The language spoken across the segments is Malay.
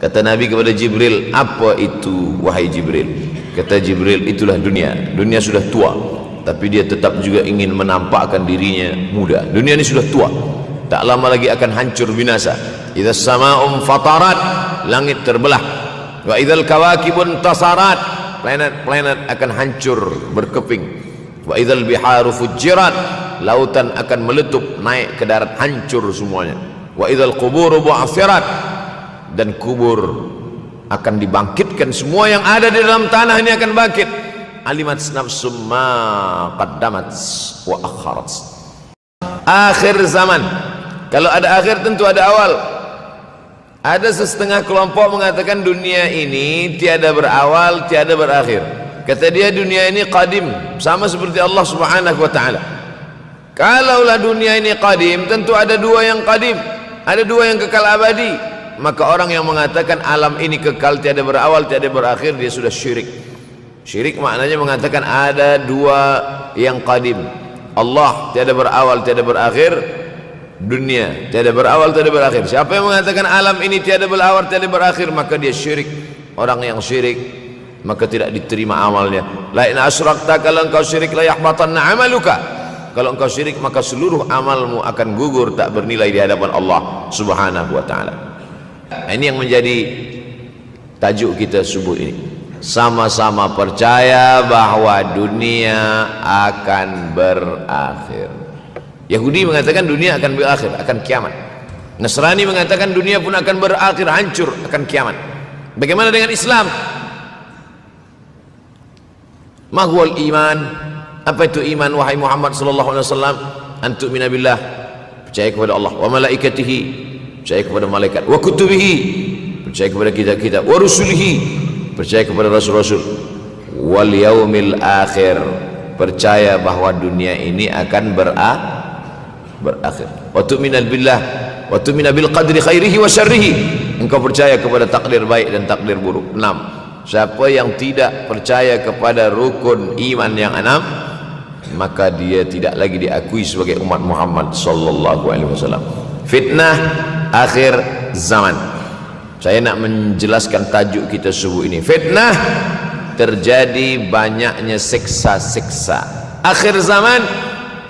Kata Nabi kepada Jibril, apa itu wahai Jibril? Kata Jibril, itulah dunia. Dunia sudah tua, tapi dia tetap juga ingin menampakkan dirinya muda. Dunia ini sudah tua, tak lama lagi akan hancur binasa. Idza sama'um fatarat, langit terbelah. Wa idzal kawakibun tasarat, planet-planet akan hancur berkeping. Wa idzal biharu fujirat, lautan akan meletup naik ke darat, hancur semuanya. Wa idzal quburu bu'athirat, dan kubur akan dibangkitkan. Semua yang ada di dalam tanah ini akan bangkit. Alimat nafsum ma qaddamat wa akharat. Akhir zaman. Kalau ada akhir tentu ada awal. Ada setengah kelompok mengatakan dunia ini tiada berawal, tiada berakhir. Kata dia, dunia ini qadim, sama seperti Allah Subhanahu wa taala. Kalaulah dunia ini qadim, tentu ada dua yang qadim, ada dua yang kekal abadi. Maka orang yang mengatakan alam ini kekal, tiada berawal, tiada berakhir, dia sudah syirik. Syirik maknanya mengatakan ada dua yang qadim. Allah tiada berawal, tiada berakhir, dunia tiada berawal, tiada berakhir. Siapa yang mengatakan alam ini tiada berawal, tiada berakhir, maka dia syirik. Orang yang syirik maka tidak diterima amalnya. La in asyrakta, kalau engkau syirik, la yahbatanna amaluka. Kalau engkau syirik maka seluruh amalmu akan gugur, tak bernilai di hadapan Allah Subhanahu wa taala. Ini yang menjadi tajuk kita subuh ini. Sama-sama percaya bahwa dunia akan berakhir. Yahudi mengatakan dunia akan berakhir, akan kiamat. Nasrani mengatakan dunia pun akan berakhir, hancur, akan kiamat. Bagaimana dengan Islam? Ma huwal iman? Apa itu iman wahai Muhammad sallallahu alaihi wasallam? Antu'mina billah, percaya kepada Allah, wa malaikatihi, percaya kepada malaikat, wa kutubihi, percaya kepada kitab-kitab, wa rusulihi, percaya kepada rasul-rasul, wal yaumil akhir, percaya bahwa dunia ini akan berakhir. Wa tu'mina billah wa tu'mina bil qadri khairihi wa syarrihi, engkau percaya kepada takdir baik dan takdir buruk. 6. Siapa yang tidak percaya kepada rukun iman yang 6, maka dia tidak lagi diakui sebagai umat Muhammad sallallahu alaihi wasallam. Fitnah akhir zaman. Saya nak menjelaskan tajuk kita subuh ini. Fitnah, terjadi banyaknya siksa-siksa. Akhir zaman,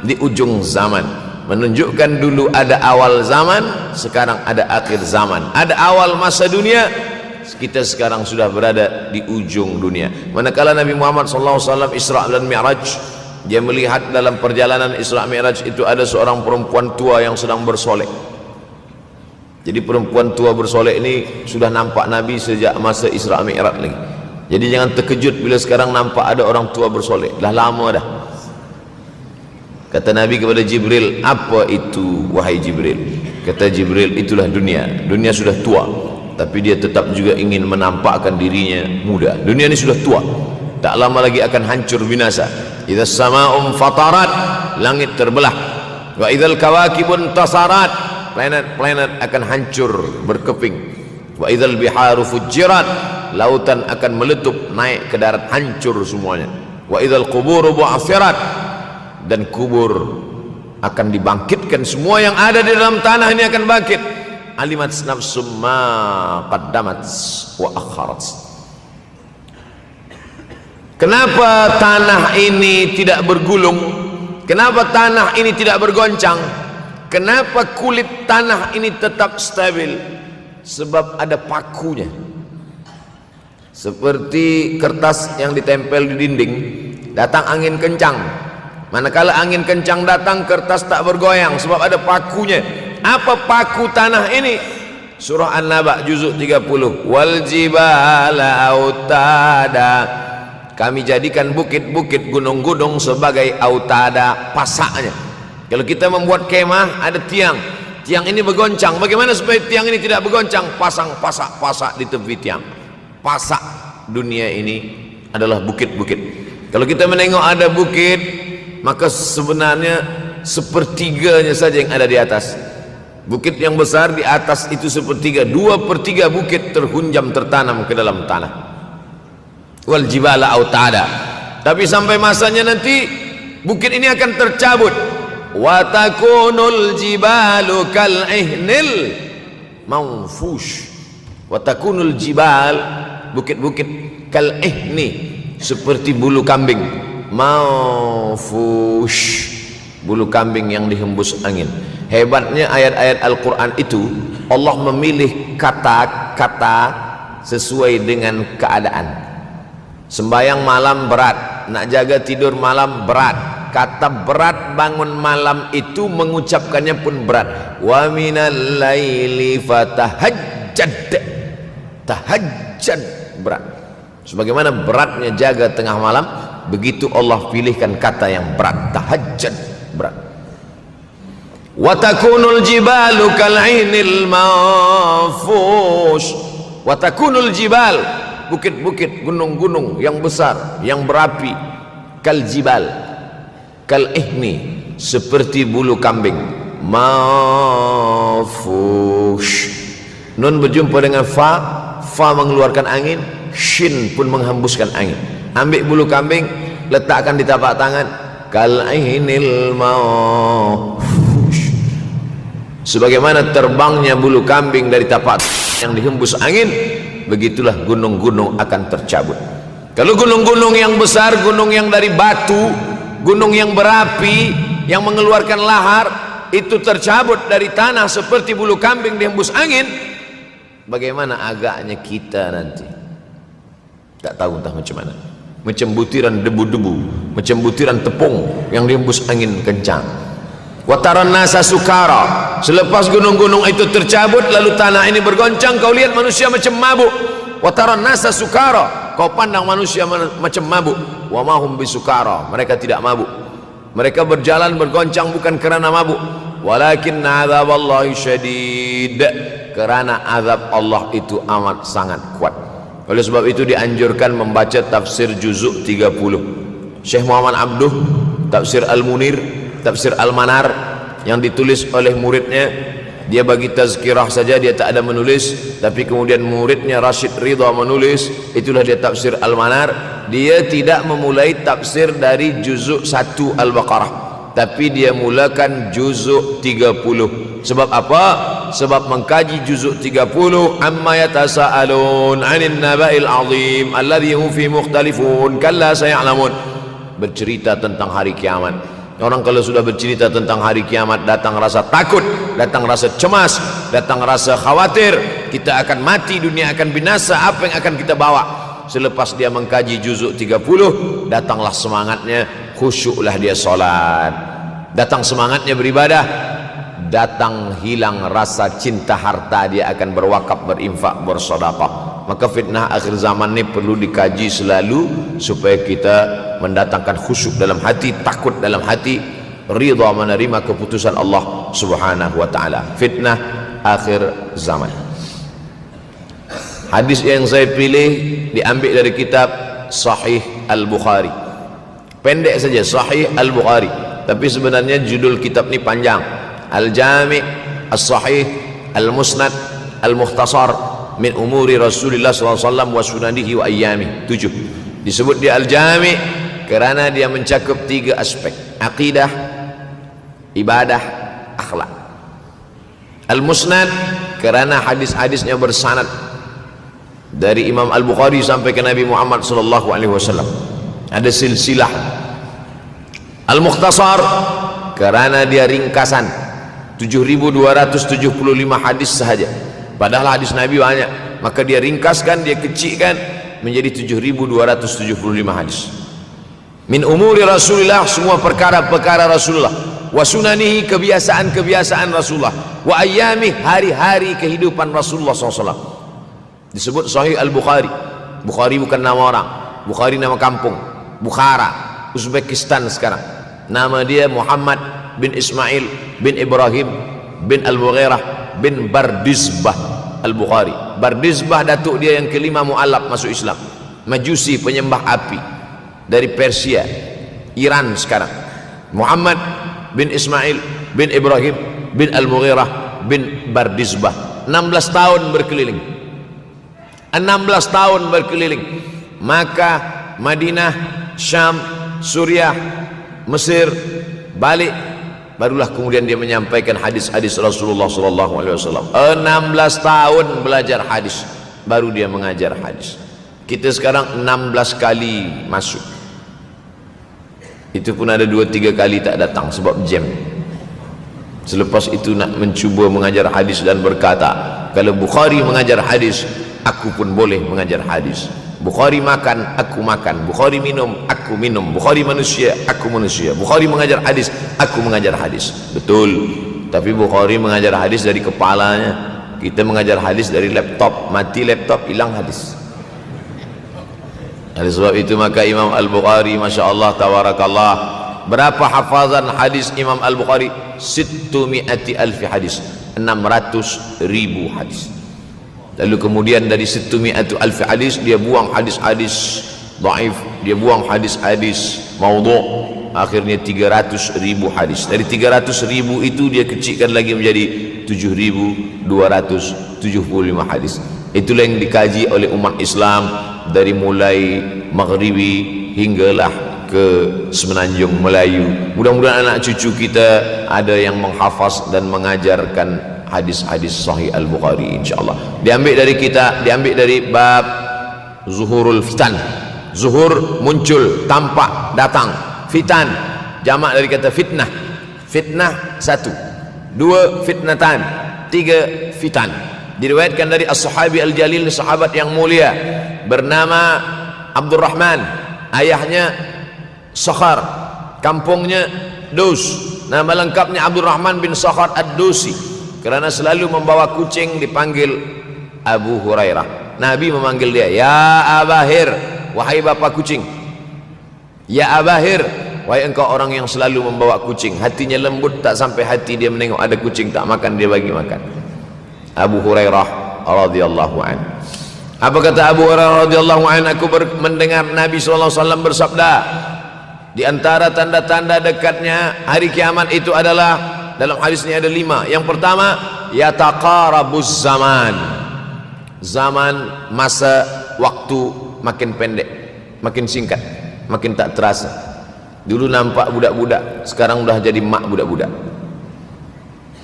di ujung zaman. Menunjukkan dulu ada awal zaman, sekarang ada akhir zaman. Ada awal masa dunia, kita sekarang sudah berada di ujung dunia. Manakala Nabi Muhammad SAW Isra dan Mi'raj, dia melihat dalam perjalanan Isra Mi'raj itu ada seorang perempuan tua yang sedang bersolek. Jadi perempuan tua bersolek ini sudah nampak Nabi sejak masa Isra Mi'raj lagi. Jadi jangan terkejut bila sekarang nampak ada orang tua bersolek. Dah lama dah. Kata Nabi kepada Jibril, apa itu wahai Jibril? Kata Jibril, itulah dunia. Dunia sudah tua, tapi dia tetap juga ingin menampakkan dirinya muda. Dunia ini sudah tua, tak lama lagi akan hancur binasa. Idza sama'um fatarat, langit terbelah. Wa idzal kawakibun tasarat, planet-planet akan hancur berkeping. Wa idzal biharu fujirat, lautan akan meletup naik ke darat, hancur semuanya. Wa idzal quburu bu'athirat, dan kubur akan dibangkitkan. Semua yang ada di dalam tanah ini akan bangkit. Alimat nafsum ma qaddamat wa akharat. Kenapa tanah ini tidak bergulung? Kenapa tanah ini tidak bergoncang? Kenapa kulit tanah ini tetap stabil? Sebab ada pakunya. Seperti kertas yang ditempel di dinding, datang angin kencang, manakala angin kencang datang, kertas tak bergoyang sebab ada pakunya. Apa paku tanah ini? Surah An-Naba juzuk 30. Wal jibala autada, kami jadikan bukit-bukit, gunung-gunung sebagai autada, pasaknya. Kalau kita membuat kemah, ada tiang, tiang ini bergoncang. Bagaimana supaya tiang ini tidak bergoncang? Pasang pasak-pasak di tepi tiang. Pasak dunia ini adalah bukit-bukit. Kalau kita menengok ada bukit, maka sebenarnya sepertiganya saja yang ada di atas. Bukit yang besar di atas itu sepertiga, 2/3 bukit terhunjam, tertanam ke dalam tanah. Wal jibala autada. Tapi sampai masanya nanti bukit ini akan tercabut. Wa takunul jibalu kal ihnil manfush. Wa takunul jibal, bukit-bukit, kal ihni, seperti bulu kambing, manfush, bulu kambing yang dihembus angin. Hebatnya ayat-ayat Al-Quran itu, Allah memilih kata-kata sesuai dengan keadaan. Sembayang malam berat, nak jaga tidur malam berat. Kata berat bangun malam itu mengucapkannya pun berat. Wa minal laili fatahajjad, tahajjad berat. Sebagaimana beratnya jaga tengah malam, begitu Allah pilihkan kata yang berat, tahajjud berat. Wa takunul jibalu kal'inil manfush. Wa takunul jibal, bukit-bukit, gunung-gunung yang besar, yang berapi, kal jibal, kal ihni, seperti bulu kambing, manfush. Nun berjumpa dengan fa, fa mengeluarkan angin, shin pun menghembuskan angin. Ambil bulu kambing, letakkan di tapak tangan, kal'inil manfush. Sebagaimana terbangnya bulu kambing dari tapak yang dihembus angin, begitulah gunung-gunung akan tercabut. Kalau gunung-gunung yang besar, gunung yang dari batu, gunung yang berapi, yang mengeluarkan lahar, itu tercabut dari tanah seperti bulu kambing dihembus angin, bagaimana agaknya kita nanti? Tak tahu entah macam mana. Macam butiran debu-debu, macam butiran tepung yang dihembus angin kencang. Wataran nasa sukara, selepas gunung-gunung itu tercabut lalu tanah ini bergoncang, kau lihat manusia macam mabuk. Wataran nasa sukara, kau pandang manusia macam mabuk. Wa mahum bisukara, mereka tidak mabuk. Mereka berjalan bergoncang bukan kerana mabuk, walakin azaballahi syadid, kerana azab Allah itu amat sangat kuat. Oleh sebab itu dianjurkan membaca tafsir juzuk 30. Syekh Muhammad Abduh, tafsir Al-Munir, tafsir Al-Manar yang ditulis oleh muridnya, dia bagi tazkirah saja, dia tak ada menulis, tapi kemudian muridnya Rashid Ridha menulis, itulah dia tafsir Al-Manar. Dia tidak memulai tafsir dari juzuk 1 Al-Baqarah, tapi dia mulakan juzuk 30. Sebab apa? Sebab mengkaji juzuk 30, amma yatasaalun 'anil naba'il 'azim alladhi hum fi mukhtalifun kalla saya'lamun, bercerita tentang hari kiamat. Orang kalau sudah bercerita tentang hari kiamat, datang rasa takut, datang rasa cemas, datang rasa khawatir, kita akan mati, dunia akan binasa, apa yang akan kita bawa? Selepas dia mengkaji juzuk 30, datanglah semangatnya, khusyuklah dia solat, datang semangatnya beribadah, datang hilang rasa cinta harta, dia akan berwakaf, berinfak, bersedekah. Maka fitnah akhir zaman ini perlu dikaji selalu supaya kita mendatangkan khusyuk dalam hati, takut dalam hati, ridha menerima keputusan Allah Subhanahu wa taala. Fitnah akhir zaman. Hadis yang saya pilih diambil dari kitab Sahih Al-Bukhari. Pendek saja, Sahih Al-Bukhari, tapi sebenarnya judul kitab ini panjang. Al-Jami' As-Sahih Al-Musnad Al-Mukhtasar min umuri Rasulullah SAW wa sunanihi wa ayyami. 7. Disebut dia Al-Jami' kerana dia mencakup 3 aspek: akidah, ibadah, akhlak. Al-Musnad kerana hadis-hadisnya bersanad dari Imam Al-Bukhari sampai ke Nabi Muhammad SAW, ada silsilah. Al-Mukhtasar kerana dia ringkasan, 7.275 hadis sahaja, padahal hadis Nabi banyak, maka dia ringkaskan, dia kecilkan menjadi 7.275 hadis. Min umuri Rasulullah, semua perkara-perkara Rasulullah, wa sunanihi, kebiasaan-kebiasaan Rasulullah, wa ayyami, hari-hari kehidupan Rasulullah SAW. Disebut Sahih Al-Bukhari. Bukhari bukan nama orang, Bukhari nama kampung, Bukhara, Uzbekistan sekarang. Nama dia Muhammad bin Ismail bin Ibrahim bin Al-Mughirah bin Bardizbah Al-Bukhari. Bardizbah datuk dia yang kelima mu'alaf masuk Islam, Majusi, penyembah api, dari Persia, Iran sekarang. Muhammad bin Ismail bin Ibrahim bin Al-Mughirah bin Bardizbah. 16 tahun berkeliling, 16 tahun berkeliling Makkah, Madinah, Syam, Suriah, Mesir, balik, barulah kemudian dia menyampaikan hadis-hadis Rasulullah SAW. 16 tahun belajar hadis, baru dia mengajar hadis. Kita sekarang 16 kali masuk, itu pun ada 2-3 kali tak datang sebab jam. Selepas itu nak mencuba mengajar hadis dan berkata, kalau Bukhari mengajar hadis, aku pun boleh mengajar hadis. Bukhari makan, aku makan. Bukhari minum, aku minum. Bukhari manusia, aku manusia. Bukhari mengajar hadis, aku mengajar hadis. Betul, tapi Bukhari mengajar hadis dari kepalanya, kita mengajar hadis dari laptop. Mati laptop, hilang hadis. Oleh sebab itu maka Imam Al-Bukhari, Masya Allah, Tabarakallah, berapa hafazan hadis Imam Al-Bukhari? 600,000 hadis, 600,000 hadis. Lalu kemudian dari 600,000 hadis dia buang hadis-hadis dhaif, dia buang hadis-hadis maudhu', akhirnya 300,000 hadis. Dari 300,000 itu dia kecilkan lagi menjadi 7,275 hadis. Itulah yang dikaji oleh umat Islam dari mulai Maghribi hinggalah ke Semenanjung Melayu. Mudah-mudahan anak cucu kita ada yang menghafaz dan mengajarkan hadis-hadis Sahih Al-Bukhari, insyaAllah. Diambil dari kita, diambil dari bab zuhurul fitan. Zuhur, muncul, tampak, datang. Fitan, jamak dari kata fitnah. Fitnah 1, 2 fitnatan, 3 fitan. Diriwayatkan dari as-sahabi al-jalil, sahabat yang mulia bernama Abdurrahman, ayahnya Sakhar, kampungnya Dus. Nama lengkapnya Abdurrahman bin Sakhar ad-Dusi. Kerana selalu membawa kucing dipanggil Abu Hurairah. Nabi memanggil dia, ya Abahir, wahai bapa kucing. Ya Abahir, wahai engkau orang yang selalu membawa kucing. Hatinya lembut, tak sampai hati dia menengok ada kucing tak makan, dia bagi makan. Abu Hurairah radhiyallahu anhu. Apa kata Abu Hurairah radhiyallahu anhu? Aku mendengar Nabi SAW bersabda, di antara tanda-tanda dekatnya hari kiamat itu adalah, dalam hadis ini ada 5. Yang pertama, yataqarabuz zaman. Zaman, masa, waktu makin pendek, makin singkat, makin tak terasa. Dulu nampak budak-budak, sekarang udah jadi mak budak-budak.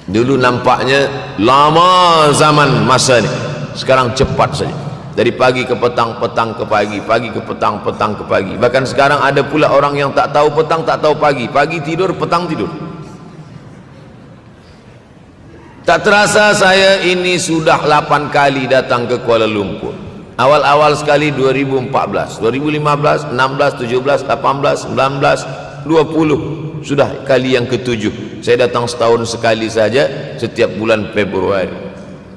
Dulu nampaknya lama zaman masa ni, sekarang cepat saja. Dari pagi ke petang, petang ke pagi, pagi ke petang, petang ke pagi. Bahkan sekarang ada pula orang yang tak tahu petang, tak tahu pagi. Pagi tidur, petang tidur. Tak terasa saya ini sudah 8 kali datang ke Kuala Lumpur. Awal-awal sekali 2014, 2015, 16, 17, 18, 19, 20. Sudah kali yang ke-7. Saya datang setahun sekali saja, setiap bulan Februari.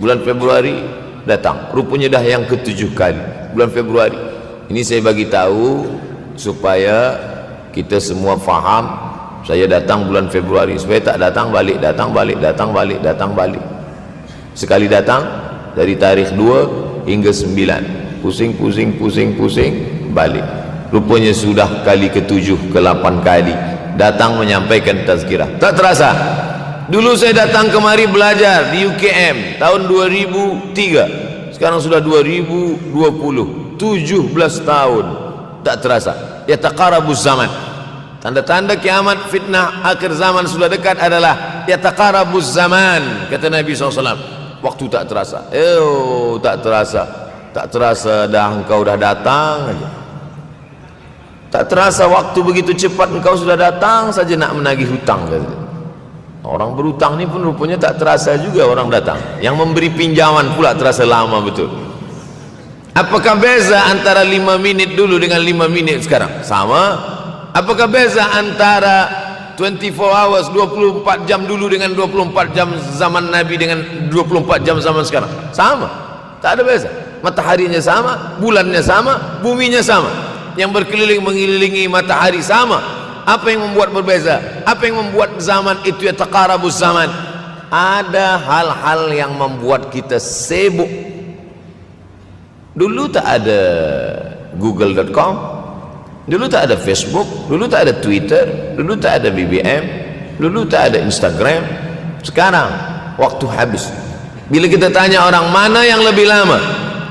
Bulan Februari datang, rupanya dah yang ke-7 kali bulan Februari. Ini saya bagi tahu supaya kita semua faham. Saya datang bulan Februari, supaya tak datang balik, datang balik, datang balik, datang balik. Sekali datang dari tarikh 2 hingga 9, pusing, pusing, pusing, pusing, balik. Rupanya sudah kali ke-7, ke-8 kali datang menyampaikan tazkirah. Tak terasa. Dulu saya datang kemari belajar di UKM tahun 2003. Sekarang sudah 2020, 17 tahun. Tak terasa. Yataqarabuz zaman. Tanda-tanda kiamat, fitnah akhir zaman sudah dekat adalah yataqarabuz zaman, kata Nabi SAW. Waktu tak terasa. Tak terasa. Tak terasa dah engkau dah datang aja. Tak terasa waktu begitu cepat, engkau sudah datang saja nak menagih hutang. Orang berhutang ni pun rupanya tak terasa juga orang datang. Yang memberi pinjaman pula terasa lama betul. Apakah beza antara 5 minit dulu dengan 5 minit sekarang? Sama. Apakah beza antara 24 hours, 24 jam dulu dengan 24 jam zaman Nabi dengan 24 jam zaman sekarang? Sama. Tak ada beza. Mataharinya sama, bulannya sama, buminya sama. Yang berkeliling mengelilingi matahari sama. Apa yang membuat berbeza? Apa yang membuat zaman itu yataqarabuz zaman? Ada hal-hal yang membuat kita sibuk. Dulu tak ada google.com, dulu tak ada Facebook, dulu tak ada Twitter, dulu tak ada BBM, dulu tak ada Instagram. Sekarang waktu habis. Bila kita tanya orang mana yang lebih lama,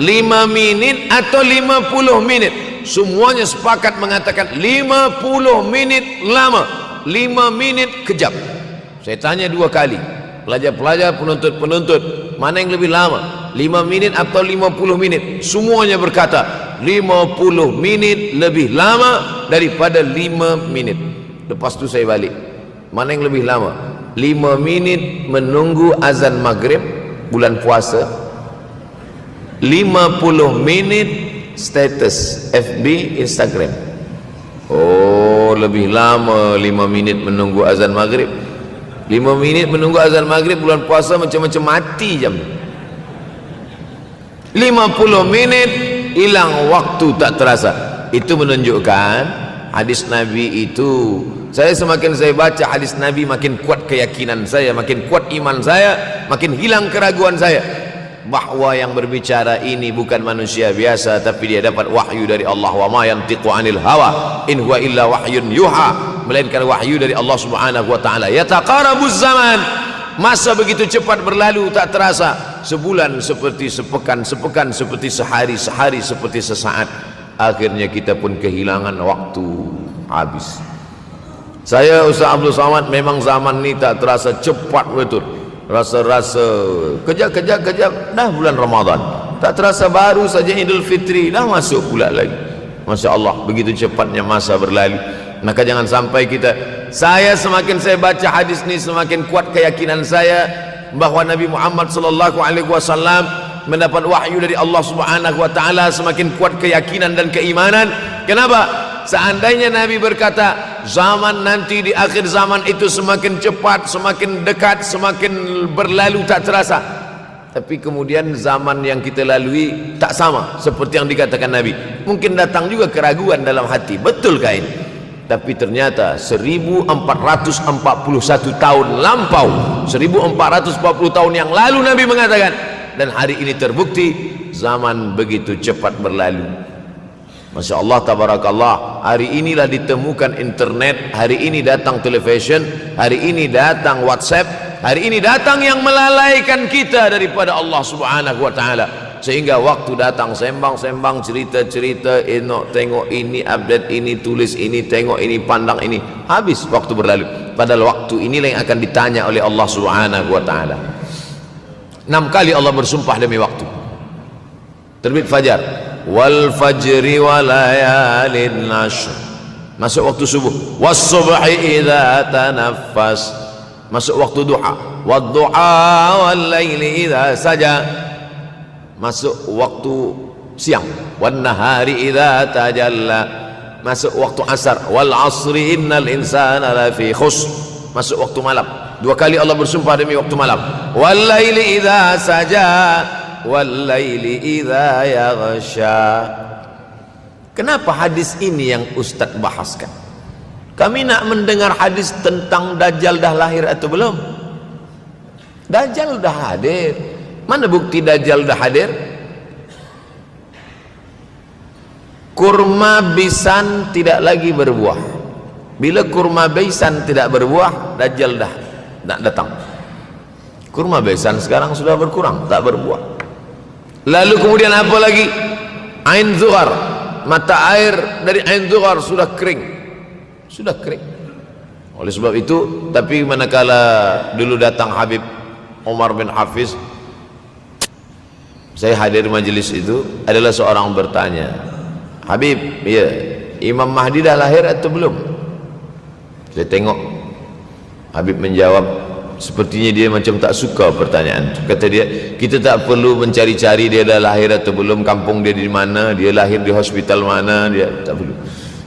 5 minit atau 50 minit, semuanya sepakat mengatakan 50 minit lama, 5 minit kejap. Saya tanya 2 kali, pelajar-pelajar, penuntut-penuntut, mana yang lebih lama, 5 minit atau 50 menit? Semuanya berkata 50 menit lebih lama daripada 5 menit. Lepas tu saya balik, mana yang lebih lama? 5 menit menunggu azan maghrib bulan puasa, 50 menit status FB, Instagram. Oh, lebih lama 5 minit menunggu azan maghrib. 5 minit menunggu azan maghrib bulan puasa macam-macam mati jam. 50 menit hilang waktu tak terasa. Itu menunjukkan hadis Nabi itu, saya semakin saya baca hadis Nabi makin kuat keyakinan saya, makin kuat iman saya, makin hilang keraguan saya bahwa yang berbicara ini bukan manusia biasa, tapi dia dapat wahyu dari Allah. Wa ma yantiqu anil hawa in huwa illa wahyun yuha, melainkan wahyu dari Allah Subhanahu wa taala. Yataqarabuz zaman, masa begitu cepat berlalu tak terasa. Sebulan seperti sepekan, sepekan seperti sehari, sehari seperti sesaat. Akhirnya kita pun kehilangan waktu, habis. Saya Ustaz Abdul Samad, memang zaman ni tak terasa cepat betul. Rasa-rasa kejap-kejap dah bulan Ramadan, tak terasa baru saja Idul Fitri dah masuk pula lagi. Masya Allah, begitu cepatnya masa berlalu. Maka jangan sampai kita, saya semakin saya baca hadis ni semakin kuat keyakinan saya bahwa Nabi Muhammad sallallahu alaihi wasallam mendapat wahyu dari Allah Subhanahu wa taala, semakin kuat keyakinan dan keimanan. Kenapa? Seandainya Nabi berkata zaman nanti di akhir zaman itu semakin cepat, semakin dekat, semakin berlalu tak terasa, tapi kemudian zaman yang kita lalui tak sama seperti yang dikatakan Nabi, mungkin datang juga keraguan dalam hati, betulkah ini? Tapi ternyata 1441 tahun lampau, 1440 tahun yang lalu Nabi mengatakan, dan hari ini terbukti zaman begitu cepat berlalu. Masya Allah, tabarakallah. Hari inilah ditemukan internet, hari ini datang television, hari ini datang WhatsApp, hari ini datang yang melalaikan kita daripada Allah Subhanahu wa taala, sehingga waktu datang sembang-sembang, cerita-cerita, tengok ini, update ini, tulis ini, tengok ini, pandang ini, habis waktu berlalu. Padahal waktu inilah yang akan ditanya oleh Allah Subhanahu wa taala. 6 kali Allah bersumpah demi waktu. Terbit fajar, wal fajri wa layalin nashr, masuk waktu subuh. Was subhi idza tanaffas, masuk waktu duha. Wad duha wal laili idza saja, masuk waktu siang. Wan nahari idza tajalla, masuk waktu asar. Wal asri innal insana lafi khusr, masuk waktu malam. 2 kali Allah bersumpah demi waktu malam. Wal laili idza saja wal laili idza yaghsha. Kenapa hadis ini yang Ustaz bahaskan? Kami nak mendengar hadis tentang Dajjal dah lahir atau belum? Dajjal dah hadir. Mana bukti Dajjal dah hadir? Kurma bisan tidak lagi berbuah. Bila kurma bisan tidak berbuah, Dajjal dah nak datang. Kurma bisan sekarang sudah berkurang, tak berbuah. Lalu kemudian apa lagi? Ain Zuhar, mata air dari Ain Zuhar sudah kering, sudah kering. Oleh sebab itu, tapi manakala dulu datang Habib Umar bin Hafiz, saya hadir majelis itu, adalah seorang bertanya, Habib, ya, Imam Mahdi dah lahir atau belum? Saya tengok Habib menjawab, sepertinya dia macam tak suka pertanyaan. Kata dia, kita tak perlu mencari-cari dia dah lahir atau belum, kampung dia di mana, dia lahir di hospital mana, dia tak perlu.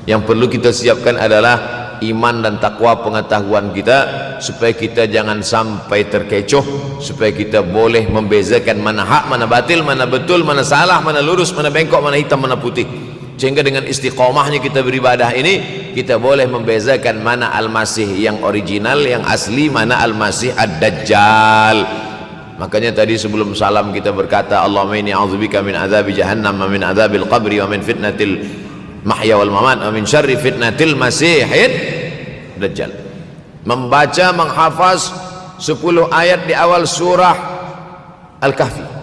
Yang perlu kita siapkan adalah iman dan takwa, pengetahuan kita, supaya kita jangan sampai terkecoh, supaya kita boleh membezakan mana hak, mana batil, mana betul, mana salah, mana lurus, mana bengkok, mana hitam, mana putih. Sehingga dengan istiqomahnya kita beribadah ini, kita boleh membezakan mana Al-Masih yang original, yang asli, mana Al-Masih Ad-Dajjal. Makanya tadi sebelum salam kita berkata, Allahumma inni a'udzubika min azabi jahannam wa min azabil qabri wa min fitnatil mahya wal mamat wa min syarri fitnatil masihid Dajjal. Membaca, menghafaz 10 ayat di awal surah Al-Kahfi.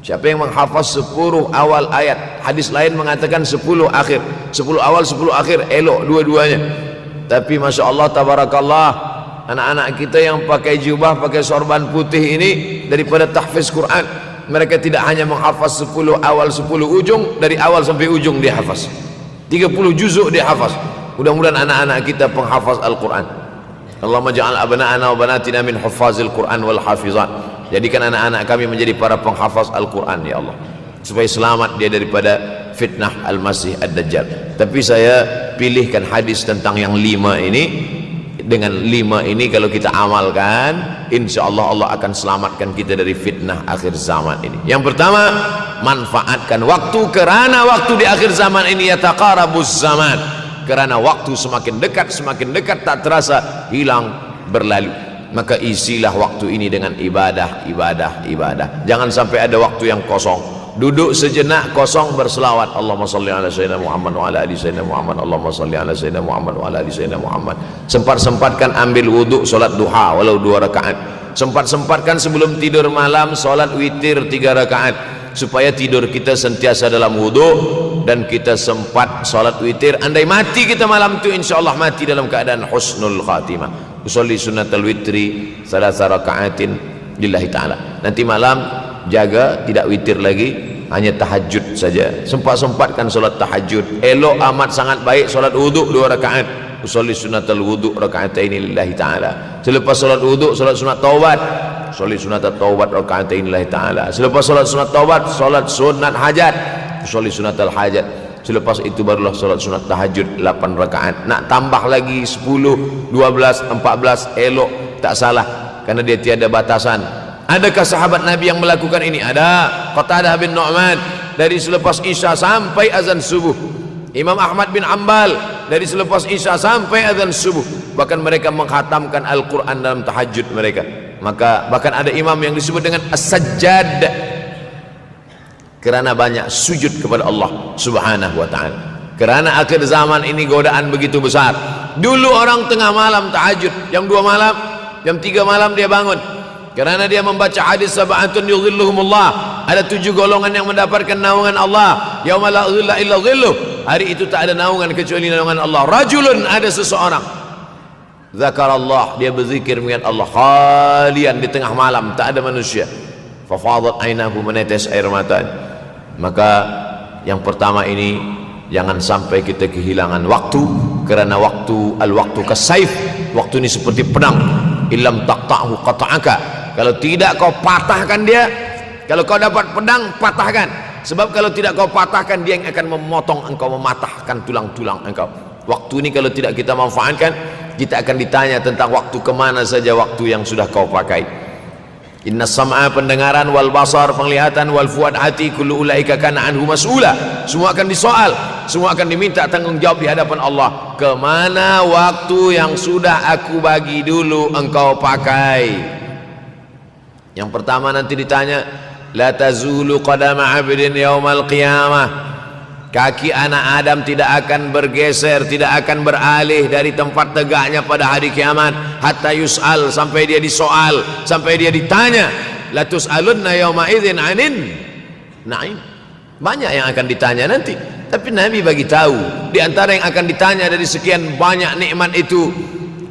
Siapa yang menghafaz 10 awal ayat, hadis lain mengatakan 10 akhir, 10 awal 10 akhir, elok dua-duanya. Tapi Masya Allah, tabarakallah, anak-anak kita yang pakai jubah, pakai sorban putih ini daripada tahfiz Quran. Mereka tidak hanya menghafaz 10 awal 10 ujung, dari awal sampai ujung dia hafaz 30 juzuk dia hafaz. Mudah-mudahan anak-anak kita penghafaz Al-Quran. Allahumma ja'al abna'ana wa banatina min huffazil Quran wal hafizat. Jadikan anak-anak kami menjadi para penghafaz Al-Quran ya Allah, supaya selamat dia daripada fitnah Al-Masih Ad-Dajjal. Tapi saya pilihkan hadis tentang yang 5 ini. Dengan 5 ini kalau kita amalkan, insya Allah Allah akan selamatkan kita dari fitnah akhir zaman ini. Yang pertama, manfaatkan waktu, kerana waktu di akhir zaman ini yataqarabuz zaman, kerana waktu semakin dekat tak terasa hilang berlalu. Maka isilah waktu ini dengan ibadah. Jangan sampai ada waktu yang kosong. Duduk sejenak kosong berselawat, Allahumma salli ala sayyidina Muhammad wa ala ali sayyidina Muhammad, Allahumma salli ala sayyidina Muhammad wa ala ali sayyidina Muhammad. Sempat-sempatkan ambil wuduk solat duha walau 2 rakaat. Sempat-sempatkan sebelum tidur malam solat witir 3 rakaat, supaya tidur kita sentiasa dalam wuduk dan kita sempat solat witir. Andai mati kita malam itu, insyaallah mati dalam keadaan husnul khatimah. Usolli sunnatal witri 3 rakaatin lillahi ta'ala. Nanti malam jaga tidak witir lagi, hanya tahajud saja. Sempat-sempatkan solat tahajud. Elok amat sangat baik solat wuduk 2 rakaat. Usolli sunnatal wuduk raka'ataini lillahi ta'ala. Selepas solat wuduk solat sunat taubat. Usolli sunatat taubat raka'ataini lillahi ta'ala. Selepas solat sunat taubat solat sunat hajat. Usolli sunatal hajat. Selepas itu barulah solat sunat tahajud 8 rakaat. Nak tambah lagi 10, 12, 14 elok, tak salah, karena dia tiada batasan. Adakah sahabat Nabi yang melakukan ini? Ada. Qatadah bin Nu'man dari selepas Isya sampai azan subuh. Imam Ahmad bin Ambal dari selepas Isya sampai azan subuh. Bahkan mereka menghatamkan Al-Quran dalam tahajud mereka. Maka bahkan ada imam yang disebut dengan As-Sajjad, kerana banyak sujud kepada Allah Subhanahu wa ta'ala. Kerana akhir zaman ini godaan begitu besar. Dulu orang tengah malam tahajud, jam 2 malam, jam 3 malam dia bangun, kerana dia membaca hadis sab'atun yudhilluhumullah. Ada 7 golongan yang mendapatkan naungan Allah. Yauma la dhilla illa dhilluh. Hari itu tak ada naungan kecuali naungan Allah. Rajulun, ada seseorang, zakarallah, dia berzikir mengingat Allah, khalian, di tengah malam tak ada manusia. Fafadat ainahu, menetes air mata. Maka yang pertama ini, jangan sampai kita kehilangan waktu, kerana waktu, al-waktu kasaif, waktu ini seperti pedang. Illam taqta'hu qata'aka. Kalau tidak kau patahkan dia, kalau kau dapat pedang, patahkan. Sebab kalau tidak kau patahkan, dia yang akan memotong engkau, mematahkan tulang-tulang engkau. Waktu ini kalau tidak kita manfaatkan, kita akan ditanya tentang waktu, kemana saja waktu yang sudah kau pakai. Inna sam'a, pendengaran, wal basar, penglihatan, wal fuad, hati, kullu ulaika kana anhu mas'ula. Semua akan disoal, semua akan diminta tanggungjawab di hadapan Allah. Kemana waktu yang sudah aku bagi dulu engkau pakai? Yang pertama nanti ditanya, la tazulu qadama 'abdin yaumal qiyamah. Kaki anak Adam tidak akan bergeser, tidak akan beralih dari tempat tegaknya pada hari kiamat, hatta yus'al, sampai dia disoal, sampai dia ditanya. La tus'alunna yauma idzin 'anin na'im. Banyak yang akan ditanya nanti, tapi Nabi bagi tahu di antara yang akan ditanya dari sekian banyak nikmat itu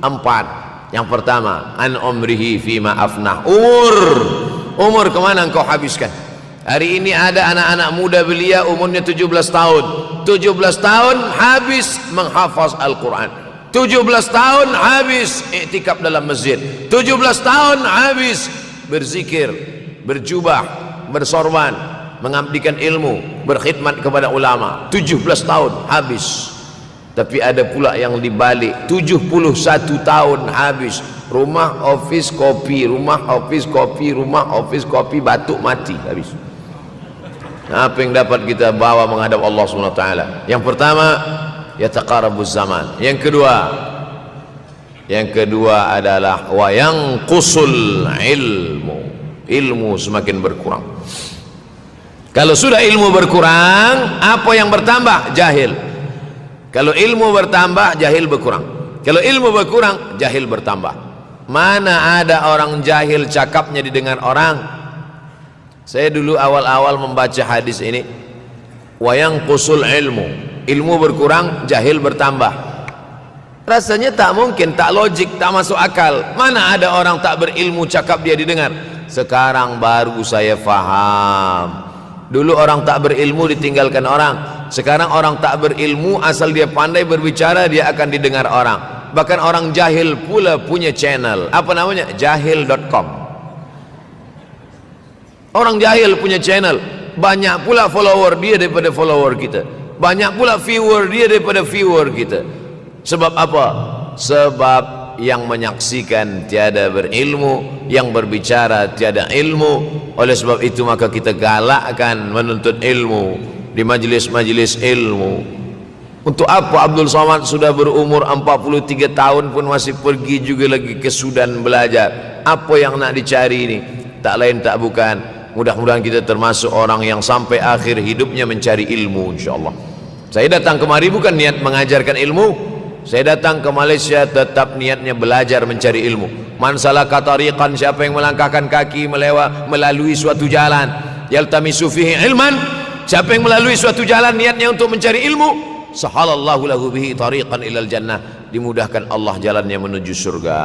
4. Yang pertama, an umrihi fima afnah. Umur kemana engkau habiskan? Hari ini ada anak-anak muda belia umurnya 17 tahun. 17 tahun habis menghafaz Al-Quran. 17 tahun habis iktikaf dalam masjid. 17 tahun habis berzikir, berjubah, bersorban, mengabdikan ilmu, berkhidmat kepada ulama. 17 tahun habis. Tapi ada pula yang dibalik, 71 tahun habis. Rumah, office, kopi, rumah, office, kopi, rumah, office, kopi, batuk, mati, habis. Apa yang dapat kita bawa menghadap Allah SWT? Yang pertama, yataqarabuz zaman. Yang kedua adalah wa yanqusul ilmu. Ilmu semakin berkurang. Kalau sudah ilmu berkurang, apa yang bertambah? Jahil. Kalau ilmu bertambah, jahil berkurang. Kalau ilmu berkurang, jahil bertambah. Mana ada orang jahil cakapnya didengar orang? Saya dulu awal-awal membaca hadis ini, wa yanqusul ilmu. Ilmu berkurang, jahil bertambah. Rasanya tak mungkin, tak logik, tak masuk akal. Mana ada orang tak berilmu cakap dia didengar. Sekarang baru saya faham. Dulu orang tak berilmu ditinggalkan orang. Sekarang orang tak berilmu asal dia pandai berbicara, dia akan didengar orang. Bahkan orang jahil pula punya channel. Apa namanya? Jahil.com. Orang jahil punya channel. Banyak pula follower dia daripada follower kita. Banyak pula viewer dia daripada viewer kita. Sebab apa? Sebab yang menyaksikan tiada berilmu, yang berbicara tiada ilmu. Oleh sebab itu maka kita galakkan menuntut ilmu di majlis-majlis ilmu. Untuk apa Abdul Somad sudah berumur 43 tahun pun masih pergi juga lagi ke Sudan belajar? Apa yang nak dicari ini? Tak lain tak bukan, mudah-mudahan kita termasuk orang yang sampai akhir hidupnya mencari ilmu, insyaAllah. Saya datang kemari bukan niat mengajarkan ilmu. Saya datang ke Malaysia tetap niatnya belajar mencari ilmu. Man salaka tariqan, siapa yang melangkahkan kaki melalui suatu jalan, yaltamisu fihi ilman, siapa yang melalui suatu jalan niatnya untuk mencari ilmu, sahalallahu lahu bihi tariqan ilal jannah, dimudahkan Allah jalannya menuju surga.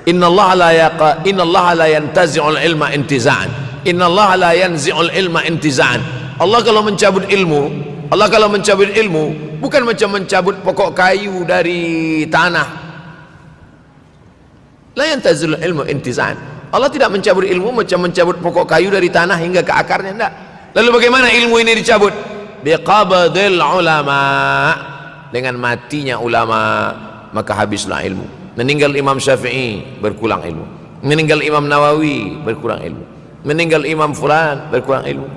Innallaha la yantazi'ul ilma intiza'an. Innallaha la yanzi'ul ilma intiza'an. Allah kalau mencabut ilmu, bukan macam mencabut pokok kayu dari tanah. La yantazilul ilmu intiza'an. Allah tidak mencabut ilmu macam mencabut pokok kayu dari tanah hingga ke akarnya, tidak. Lalu bagaimana ilmu ini dicabut? Biqabdil ulama. Dengan matinya ulama maka habislah ilmu. Meninggal Imam Syafi'i berkurang ilmu. Meninggal Imam Nawawi berkurang ilmu. Meninggal Imam Fulan berkurang ilmu.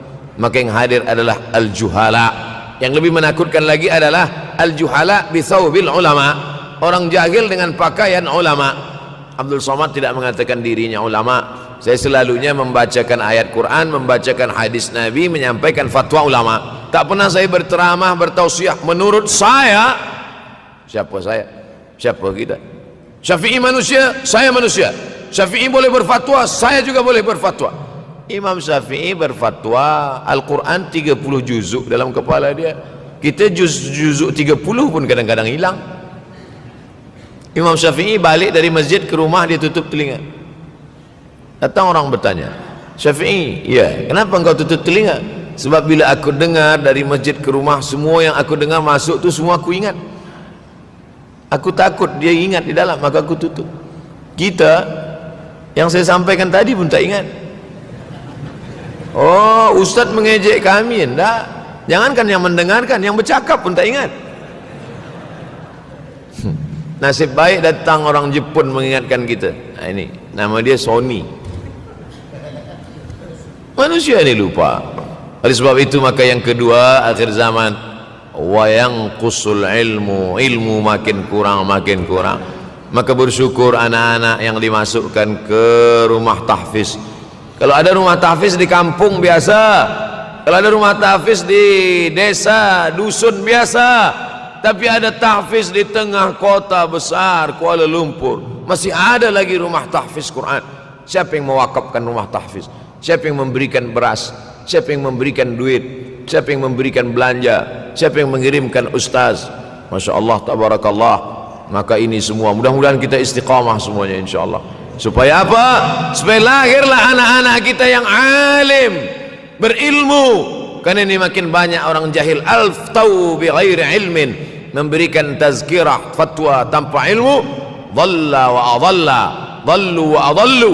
Maka yang hadir adalah al-juhala. Yang lebih menakutkan lagi adalah al-juhala bi thawbil ulama, orang jahil dengan pakaian ulama. Abdul Somad tidak mengatakan dirinya ulama. Saya selalunya membacakan ayat Quran, membacakan hadis Nabi, menyampaikan fatwa ulama. Tak pernah saya berteramah, bertausiah menurut saya. Siapa saya? Siapa kita? Syafi'i manusia, saya manusia. Syafi'i boleh berfatwa, saya juga boleh berfatwa. Imam Syafi'i berfatwa Al-Quran 30 juzuk dalam kepala dia. Kita juzuk 30 pun kadang-kadang hilang. Imam Syafi'i balik dari masjid ke rumah, dia tutup telinga. Datang orang bertanya, Syafi'i, ya, kenapa engkau tutup telinga? Sebab bila aku dengar dari masjid ke rumah, semua yang aku dengar masuk tu semua aku ingat. Aku takut dia ingat di dalam, maka aku tutup. Kita yang saya sampaikan tadi pun tak ingat. Oh, Ustaz mengejek kami, enggak. Jangankan yang mendengarkan, yang bercakap pun tak ingat. Nasib baik datang orang Jepun mengingatkan kita. Nah, ini nama dia Sony. Manusia ini lupa. Oleh sebab itu maka yang kedua, akhir zaman, wa yanqusul ilmu makin kurang. Maka bersyukur anak-anak yang dimasukkan ke rumah tahfiz. Kalau ada rumah tahfiz di kampung biasa, kalau ada rumah tahfiz di desa, dusun biasa, tapi ada tahfiz di tengah kota besar Kuala Lumpur, masih ada lagi rumah tahfiz Quran. Siapa yang mewakafkan rumah tahfiz? Siapa yang memberikan beras? Siapa yang memberikan duit? Siapa yang memberikan belanja? Siapa yang mengirimkan ustaz? Masya Allah, tabarakallah. Maka ini semua mudah-mudahan kita istiqamah semuanya, insya Allah. Supaya apa? Supaya lahirlah anak-anak kita yang alim, berilmu. Karena ini makin banyak orang jahil, alftau bi ghairi ilmin, memberikan tazkirah, fatwa tanpa ilmu. Dhalla wa adalla, dhallu wa adallu,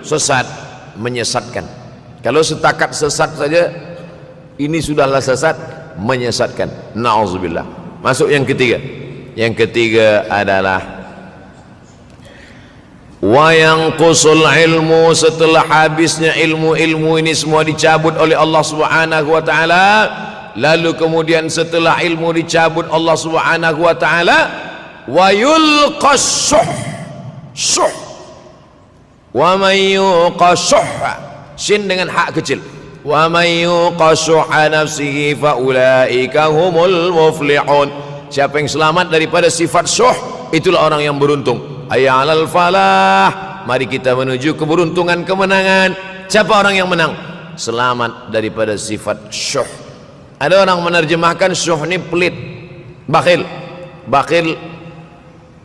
sesat, menyesatkan. Kalau setakat sesat saja, ini sudahlah sesat, menyesatkan. Na'udzubillah. Masuk yang ketiga. Yang ketiga adalah wa yanqusul ilmu, setelah habisnya ilmu ini semua dicabut oleh Allah Subhanahu wa taala. Lalu kemudian setelah ilmu dicabut Allah Subhanahu wa taala, wa yulqas syuh. Wa may yuqashuh, sin dengan hak kecil. Wa may yuqashuh nafsihi fa ulaika humul muflihun. Siapa yang selamat daripada sifat syuh, itulah orang yang beruntung. Hayya 'alal falah, mari kita menuju keberuntungan, kemenangan. Siapa orang yang menang? Selamat daripada sifat syuh. Ada orang menerjemahkan syuh ini pelit. Bakhil, bakhil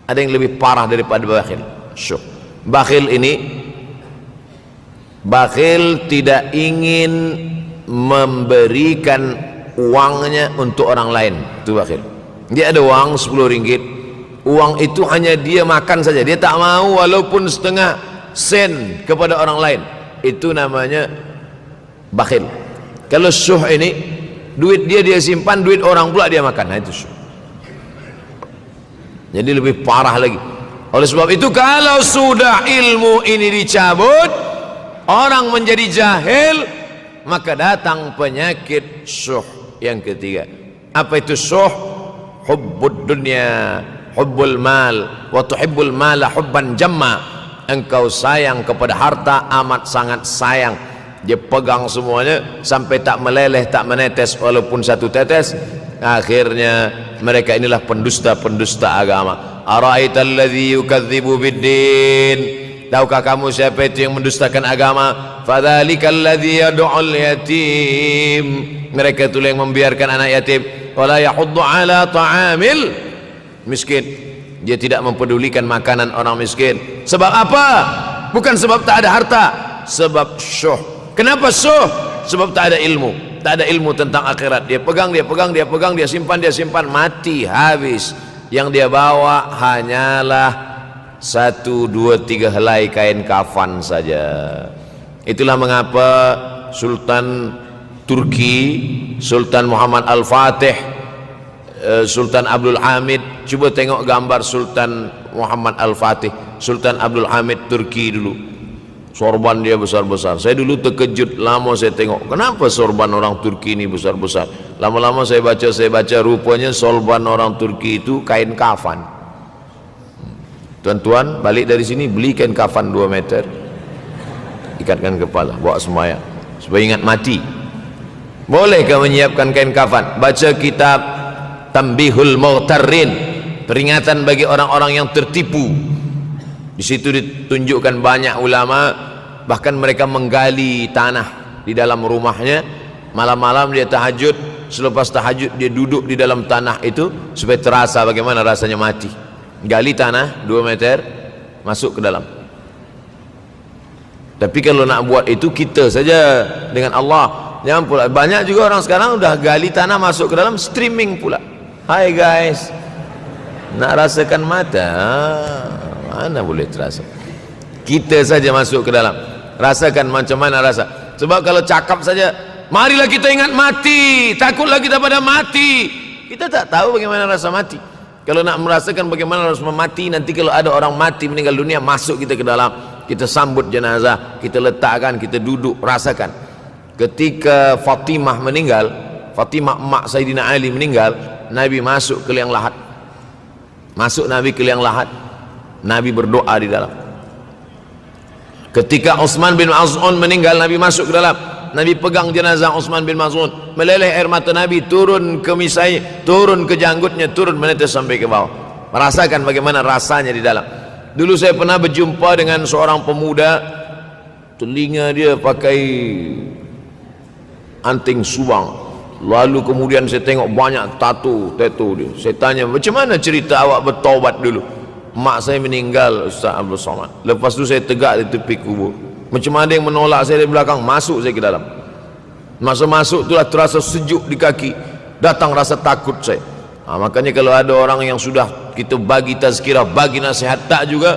ada yang lebih parah daripada bakhil. Syuh. Bakhil ini, bakhil tidak ingin memberikan uangnya untuk orang lain. Itu bakhil. Dia ada uang 10 ringgit, uang itu hanya dia makan saja, dia tak mau walaupun setengah sen kepada orang lain. Itu namanya bakhil. Kalau syuh ini, duit dia simpan, duit orang pula dia makan. Nah, itu syuh. Jadi lebih parah lagi. Oleh sebab itu, kalau sudah ilmu ini dicabut, orang menjadi jahil, maka datang penyakit syuh yang ketiga. Apa itu syuh? Hubbud dunya, hubbul mal, wa tuhibbul mala hubban jamma. Engkau sayang kepada harta amat sangat sayang. Dia pegang semuanya sampai tak meleleh, tak menetes walaupun satu tetes. Akhirnya mereka inilah pendusta-pendusta agama. Ara'aital ladzi yukadzibu biddin. Tahukah kamu siapa itu yang mendustakan agama? Fadzalikal ladzi yad'ul yatim. Mereka itu yang membiarkan anak yatim. Wala yahuddu ala ta'amil miskin. Dia tidak mempedulikan makanan orang miskin. Sebab apa? Bukan sebab tak ada harta, sebab syuh. Kenapa syuh? Sebab tak ada ilmu. Tak ada ilmu tentang akhirat. Dia pegang, dia simpan, mati, habis. Yang dia bawa hanyalah 1, 2, 3 helai kain kafan saja. Itulah mengapa Sultan Turki, Sultan Muhammad Al-Fatih, Sultan Abdul Hamid, coba tengok gambar Sultan Muhammad Al-Fatih, Sultan Abdul Hamid Turki dulu. Sorban dia besar-besar. Saya dulu terkejut, lama saya tengok, kenapa sorban orang Turki ini besar-besar. Lama-lama saya baca, rupanya sorban orang Turki itu kain kafan. Tuan-tuan balik dari sini beli kain kafan 2 meter, ikatkan kepala, bawa sembahyang supaya ingat mati. Bolehkah menyiapkan kain kafan? Baca kitab Tambihul Mughtarrin, peringatan bagi orang-orang yang tertipu. Di situ ditunjukkan banyak ulama, bahkan mereka menggali tanah di dalam rumahnya. Malam-malam dia tahajud, selepas tahajud dia duduk di dalam tanah itu supaya terasa bagaimana rasanya mati. Gali tanah 2 meter, masuk ke dalam. Tapi kalau nak buat itu kita saja dengan Allah. Jangan pula, banyak juga orang sekarang udah gali tanah masuk ke dalam, streaming pula. Hai guys, nak rasakan mata? Mana boleh terasa. Kita saja masuk ke dalam, rasakan macam mana rasa. Sebab kalau cakap saja, marilah kita ingat mati, takutlah kita pada mati, kita tak tahu bagaimana rasa mati. Kalau nak merasakan bagaimana rasa mati, nanti kalau ada orang mati meninggal dunia, masuk kita ke dalam, kita sambut jenazah, kita letakkan, kita duduk, rasakan. Ketika Fatimah meninggal, Fatimah emak Sayyidina Ali meninggal, Nabi masuk ke liang lahat. Masuk Nabi ke liang lahat, Nabi berdoa di dalam. Ketika Utsman bin Maz'un meninggal, Nabi masuk ke dalam, Nabi pegang jenazah Utsman bin Maz'un, meleleh air mata Nabi turun ke misai, turun ke janggutnya, turun menetes sampai ke bawah. Merasakan bagaimana rasanya di dalam. Dulu saya pernah berjumpa dengan seorang pemuda, telinga dia pakai anting subang, lalu kemudian saya tengok banyak tato dia. Saya tanya, macam mana cerita awak bertaubat dulu? Mak saya meninggal, Ustaz Abdul Somad. Lepas tu saya tegak di tepi kubur. Macam ada yang menolak saya dari belakang, masuk saya ke dalam. Masa masuk itulah terasa sejuk di kaki, datang rasa takut saya. Makanya kalau ada orang yang sudah kita bagi tazkirah, bagi nasihat tak juga,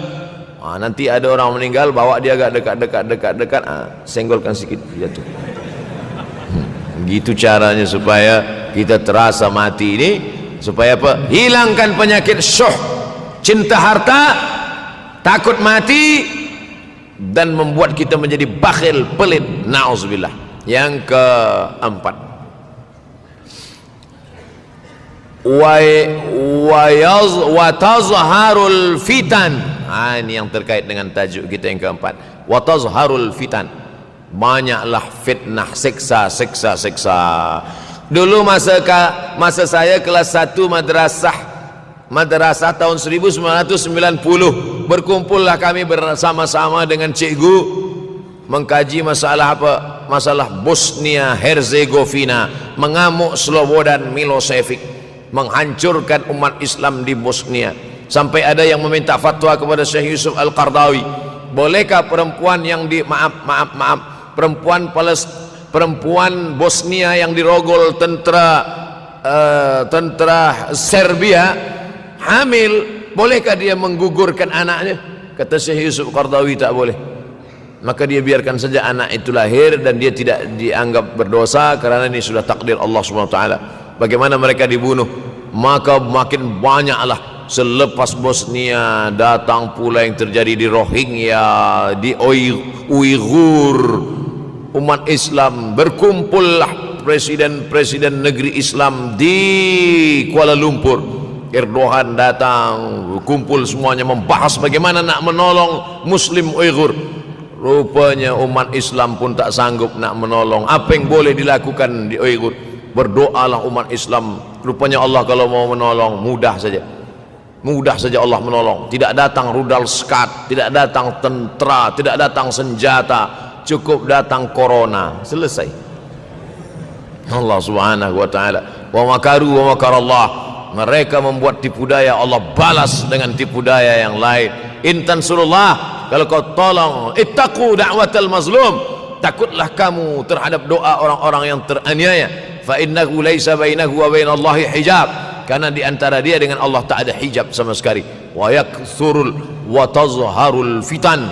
nanti ada orang meninggal, bawa dia agak dekat, senggolkan sikit, jatuh. Gitu caranya supaya kita terasa mati ini, supaya apa? Hilangkan penyakit syuh, cinta harta, takut mati, dan membuat kita menjadi bakhil, pelit. Na'udzubillah. Yang keempat, wa tazharul fitan. Ini yang terkait dengan tajuk kita yang keempat. Wa tazharul fitan. Banyaklah fitnah, siksa. Dulu masa saya kelas 1 madrasah tahun 1990, berkumpullah kami bersama-sama dengan cikgu mengkaji masalah apa? Masalah Bosnia Herzegovina, mengamuk Slobodan Milosevic. menghancurkan umat Islam di Bosnia. Sampai ada yang meminta fatwa kepada Syekh Yusuf Al-Qardawi, bolehkah perempuan yang perempuan Bosnia yang dirogol tentara Serbia hamil, bolehkah dia menggugurkan anaknya? Kata Syekh Yusuf Qardawi, tak boleh. Maka dia biarkan saja anak itu lahir dan dia tidak dianggap berdosa karena ini sudah takdir Allah SWT. Bagaimana mereka dibunuh? Maka makin banyaklah selepas Bosnia datang pula yang terjadi di Rohingya, di Uighur. Umat Islam berkumpullah presiden-presiden negeri Islam di Kuala Lumpur. Erdogan datang, kumpul semuanya membahas bagaimana nak menolong Muslim Uighur. Rupanya umat Islam pun tak sanggup nak menolong. Apa yang boleh dilakukan di Uighur? Berdoalah umat Islam. Rupanya Allah kalau mau menolong mudah saja. Mudah saja Allah menolong. Tidak datang rudal skat, tidak datang tentera, tidak datang senjata, cukup datang corona, selesai. Allah Subhanahu wa taala, wa makaru wa makarallah. Mereka membuat tipu daya, Allah balas dengan tipu daya yang lain. In tansurullah, kalau kau tolong, ittaqu da'watal mazlum, takutlah kamu terhadap doa orang-orang yang teraniaya. Fa innahu laisa bainahu wa bainallahi hijab, karena di antara dia dengan Allah tak ada hijab sama sekali. Wa yakthurul wa tazharul fitan,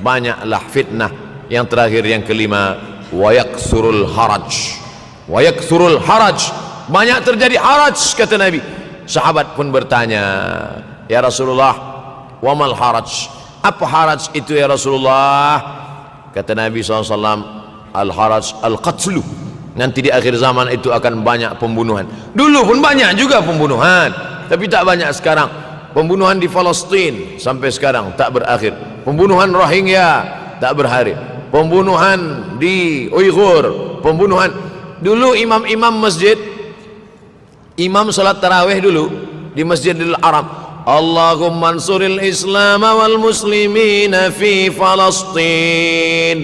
banyaklah fitnah. Yang terakhir, yang kelima, wa yakthurul haraj. Wa yakthurul haraj, banyak terjadi haraj, kata Nabi. Sahabat pun bertanya, ya Rasulullah, wamal haraj, apa haraj itu ya Rasulullah? Kata Nabi SAW, al haraj al qatlu, nanti di akhir zaman itu akan banyak pembunuhan. Dulu pun banyak juga pembunuhan, tapi tak banyak sekarang. Pembunuhan di Palestina sampai sekarang tak berakhir. Pembunuhan Rohingya tak berakhir. Pembunuhan di Uighur, pembunuhan. Dulu imam-imam masjid, imam salat tarawih dulu di Masjidil Haram, Allahumma ansuril Islam wal muslimina fi Palestin.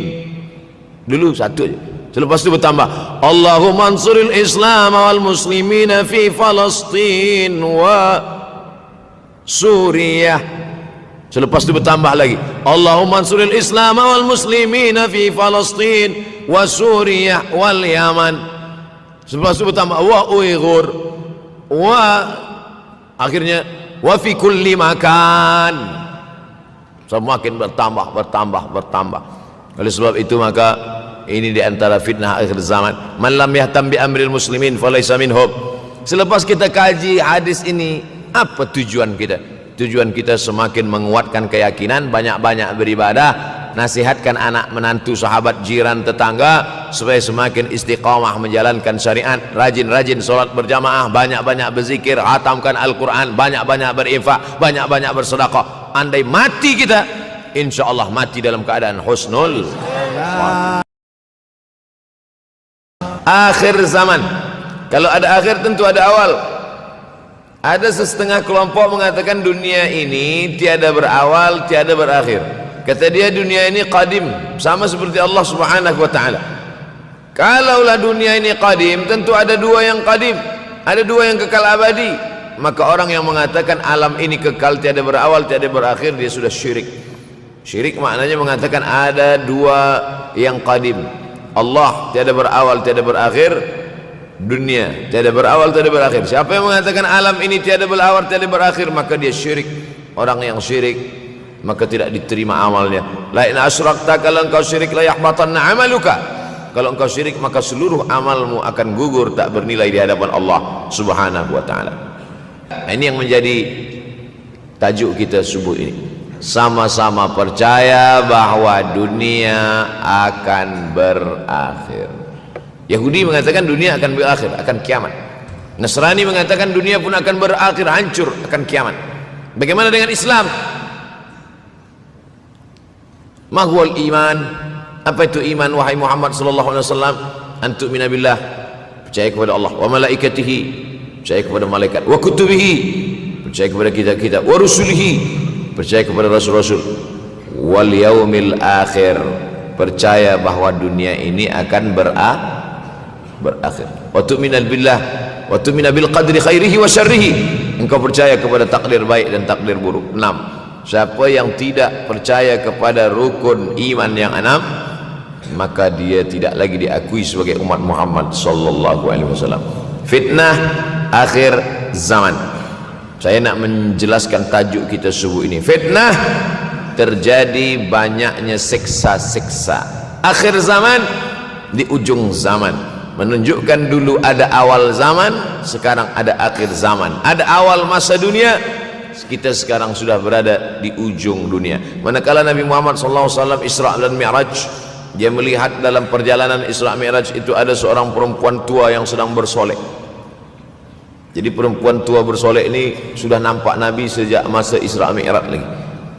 Dulu satu aja. Selepas itu bertambah, Allahumma ansuril Islam wal muslimina fi Palestin wa Suriah. Selepas itu bertambah lagi, Allahumma ansuril Islam wal muslimina fi Palestin wa Suriah wal Yaman. Selepas itu bertambah wa Uighur wa, akhirnya wa fi kulli makan. Semakin bertambah. Oleh sebab itu maka ini di antara fitnah akhir zaman. Man lam yahtam bi amril muslimin falaysa minhum. Selepas kita kaji hadis ini, apa tujuan kita? Tujuan kita semakin menguatkan keyakinan, banyak-banyak beribadah, nasihatkan anak menantu, sahabat, jiran, tetangga supaya semakin istiqamah menjalankan syariat, rajin-rajin solat berjamaah, banyak-banyak berzikir, hatamkan Al-Quran, banyak-banyak berinfak, banyak-banyak bersedekah. Andai mati kita, insya Allah mati dalam keadaan husnul akhir zaman. Kalau ada akhir tentu ada awal. Ada setengah kelompok mengatakan dunia ini tiada berawal, tiada berakhir. Kata dia dunia ini qadim, sama seperti Allah Subhanahu wa taala. Kalaulah dunia ini qadim, tentu ada dua yang qadim, ada dua yang kekal abadi. Maka orang yang mengatakan alam ini kekal, tiada berawal, tiada berakhir, dia sudah syirik. Syirik maknanya mengatakan ada dua yang qadim. Allah tiada berawal, tiada berakhir, dunia tiada berawal, tiada berakhir. Siapa yang mengatakan alam ini tiada berawal, tiada berakhir, maka dia syirik. Orang yang syirik maka tidak diterima amalnya. La in asyrakta, kalau engkau syirik, la yahbatanna amaluka. Kalau engkau syirik maka seluruh amalmu akan gugur, tak bernilai di hadapan Allah Subhanahu wa taala. Ini yang menjadi tajuk kita subuh ini. Sama-sama percaya bahwa dunia akan berakhir. Yahudi mengatakan dunia akan berakhir, akan kiamat. Nasrani mengatakan dunia pun akan berakhir, hancur, akan kiamat. Bagaimana dengan Islam? Ma huwal iman? Apa itu iman wahai Muhammad sallallahu alaihi wasallam? An tu'mina billah, percaya kepada Allah, wa malaikatihi, percaya kepada malaikat, wa kutubihi, percaya kepada kitab-kitab, wa rusulihi, percaya kepada rasul-rasul, wal yaumil akhir, percaya bahwa dunia ini akan berakhir. Wa tu'mina billah, wa tu'mina bil qadri khairihi wa syarrihi, engkau percaya kepada takdir baik dan takdir buruk. 6. Siapa yang tidak percaya kepada rukun iman yang 6, maka dia tidak lagi diakui sebagai umat Muhammad sallallahu alaihi wasallam. Fitnah akhir zaman. Saya nak menjelaskan tajuk kita subuh ini. Fitnah, terjadi banyaknya siksa-siksa. Akhir zaman, di ujung zaman. Menunjukkan dulu ada awal zaman, sekarang ada akhir zaman. Ada awal masa dunia, kita sekarang sudah berada di ujung dunia. Manakala Nabi Muhammad SAW Isra dan Mi'raj, dia melihat dalam perjalanan Isra Mi'raj itu ada seorang perempuan tua yang sedang bersolek. Jadi perempuan tua bersolek ini sudah nampak Nabi sejak masa Isra Mi'raj lagi.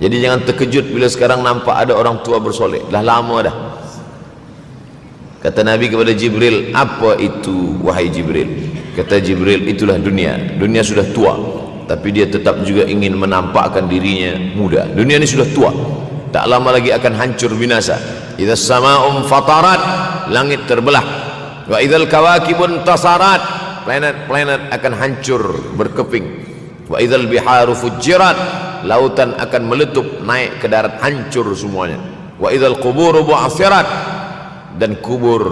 Jadi jangan terkejut bila sekarang nampak ada orang tua bersolek. Dah lama dah. Kata Nabi kepada Jibril, apa itu wahai Jibril? Kata Jibril, itulah dunia. Dunia sudah tua, tapi dia tetap juga ingin menampakkan dirinya muda. Dunia ini sudah tua, tak lama lagi akan hancur binasa. Idza sama'um fatarat, langit terbelah. Wa idzal kawakibun tasarat, planet-planet akan hancur berkeping. Wa idzal biharu fujirat, lautan akan meletup naik ke darat, hancur semuanya. Wa idzal quburu bu'athirat, dan kubur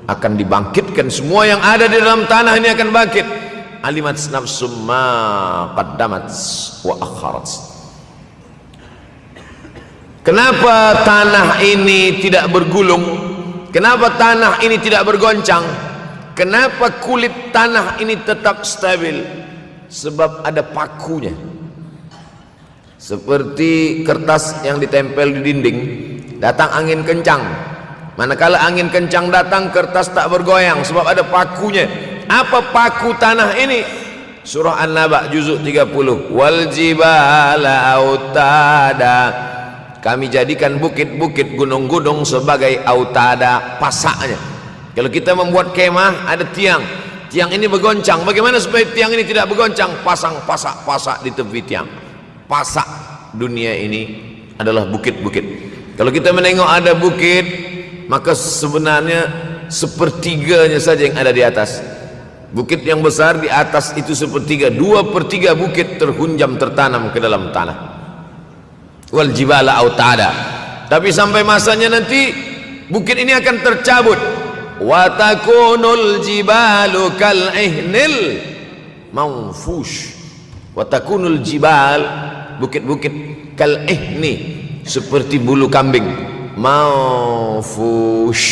akan dibangkitkan. Semua yang ada di dalam tanah ini akan bangkit. Alimat nafsum ma qaddamat wa akharat. Kenapa tanah ini tidak bergulung? Kenapa tanah ini tidak bergoncang? Kenapa kulit tanah ini tetap stabil? Sebab ada pakunya. Seperti kertas yang ditempel di dinding, datang angin kencang, manakala angin kencang datang, kertas tak bergoyang sebab ada pakunya. Apa paku tanah ini? Surah An-Naba juzuk 30. Wal jibala autada, kami jadikan bukit-bukit, gunung-gunung sebagai autada, pasaknya. Kalau kita membuat kemah, ada tiang, tiang ini bergoncang. Bagaimana supaya tiang ini tidak bergoncang? Pasang pasak-pasak di tepi tiang. Pasak dunia ini adalah bukit-bukit. Kalau kita menengok ada bukit, maka sebenarnya sepertiganya saja yang ada di atas. Bukit yang besar di atas itu sepertiga, 2/3 bukit terhunjam, tertanam ke dalam tanah. Wal jibala autada. Tapi sampai masanya nanti bukit ini akan tercabut. Wa takunul jibalu kal ihnil manfush. Wa takunul jibal, bukit-bukit, kal ihni, seperti bulu kambing. Manfush,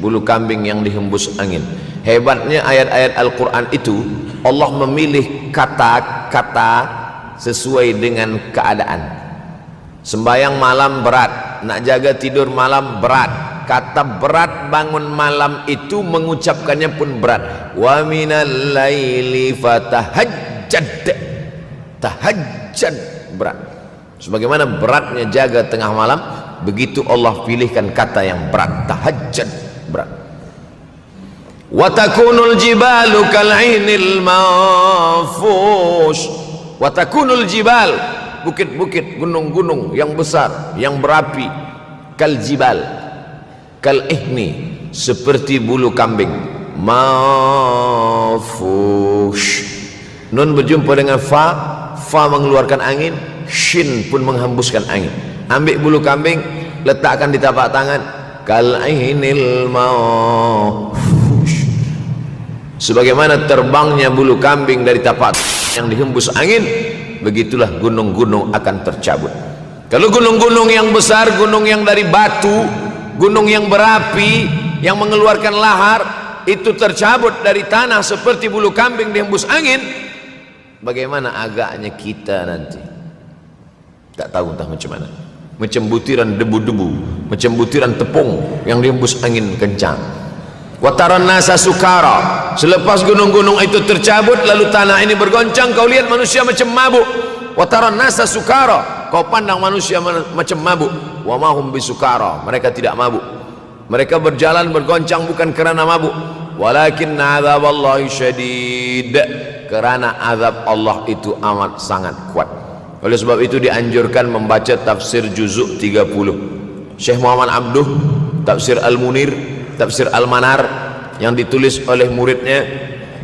bulu kambing yang dihembus angin. Hebatnya ayat-ayat Al-Quran itu, Allah memilih kata-kata sesuai dengan keadaan. Sembayang malam berat, nak jaga tidur malam berat. Kata berat bangun malam itu mengucapkannya pun berat. Wa minal laili fatahajjad, tahajjad berat. Sebagaimana beratnya jaga tengah malam, begitu Allah pilihkan kata yang berat, tahajjud, berat. Wa takunul jibalu kal'inil manfush. Wa takunul jibal, bukit-bukit, gunung-gunung yang besar, yang berapi, kal jibal, kal ihni, seperti bulu kambing. Manfush. Nun berjumpa dengan fa, fa mengeluarkan angin, shin pun menghembuskan angin. Ambil bulu kambing, letakkan di tapak tangan, kal ainil manfush. Sebagaimana terbangnya bulu kambing dari tapak yang dihembus angin, begitulah gunung-gunung akan tercabut. Kalau gunung-gunung yang besar, gunung yang dari batu, gunung yang berapi, yang mengeluarkan lahar, itu tercabut dari tanah seperti bulu kambing dihembus angin, bagaimana agaknya kita nanti? Tak tahu entah macam mana. Macam butiran debu-debu, macam butiran tepung yang dihembus angin kencang. Wataran nasa sukara, selepas gunung-gunung itu tercabut lalu tanah ini bergoncang, kau lihat manusia macam mabuk. Wataran nasa sukara, kau pandang manusia macam mabuk. Wa mahum bisukara, mereka tidak mabuk. Mereka berjalan bergoncang bukan kerana mabuk, walakin azaballahi syadid, kerana azab Allah itu amat sangat kuat. Oleh sebab itu dianjurkan membaca tafsir juzuk 30 Syekh Muhammad Abduh, tafsir Al-Munir, tafsir Al-Manar yang ditulis oleh muridnya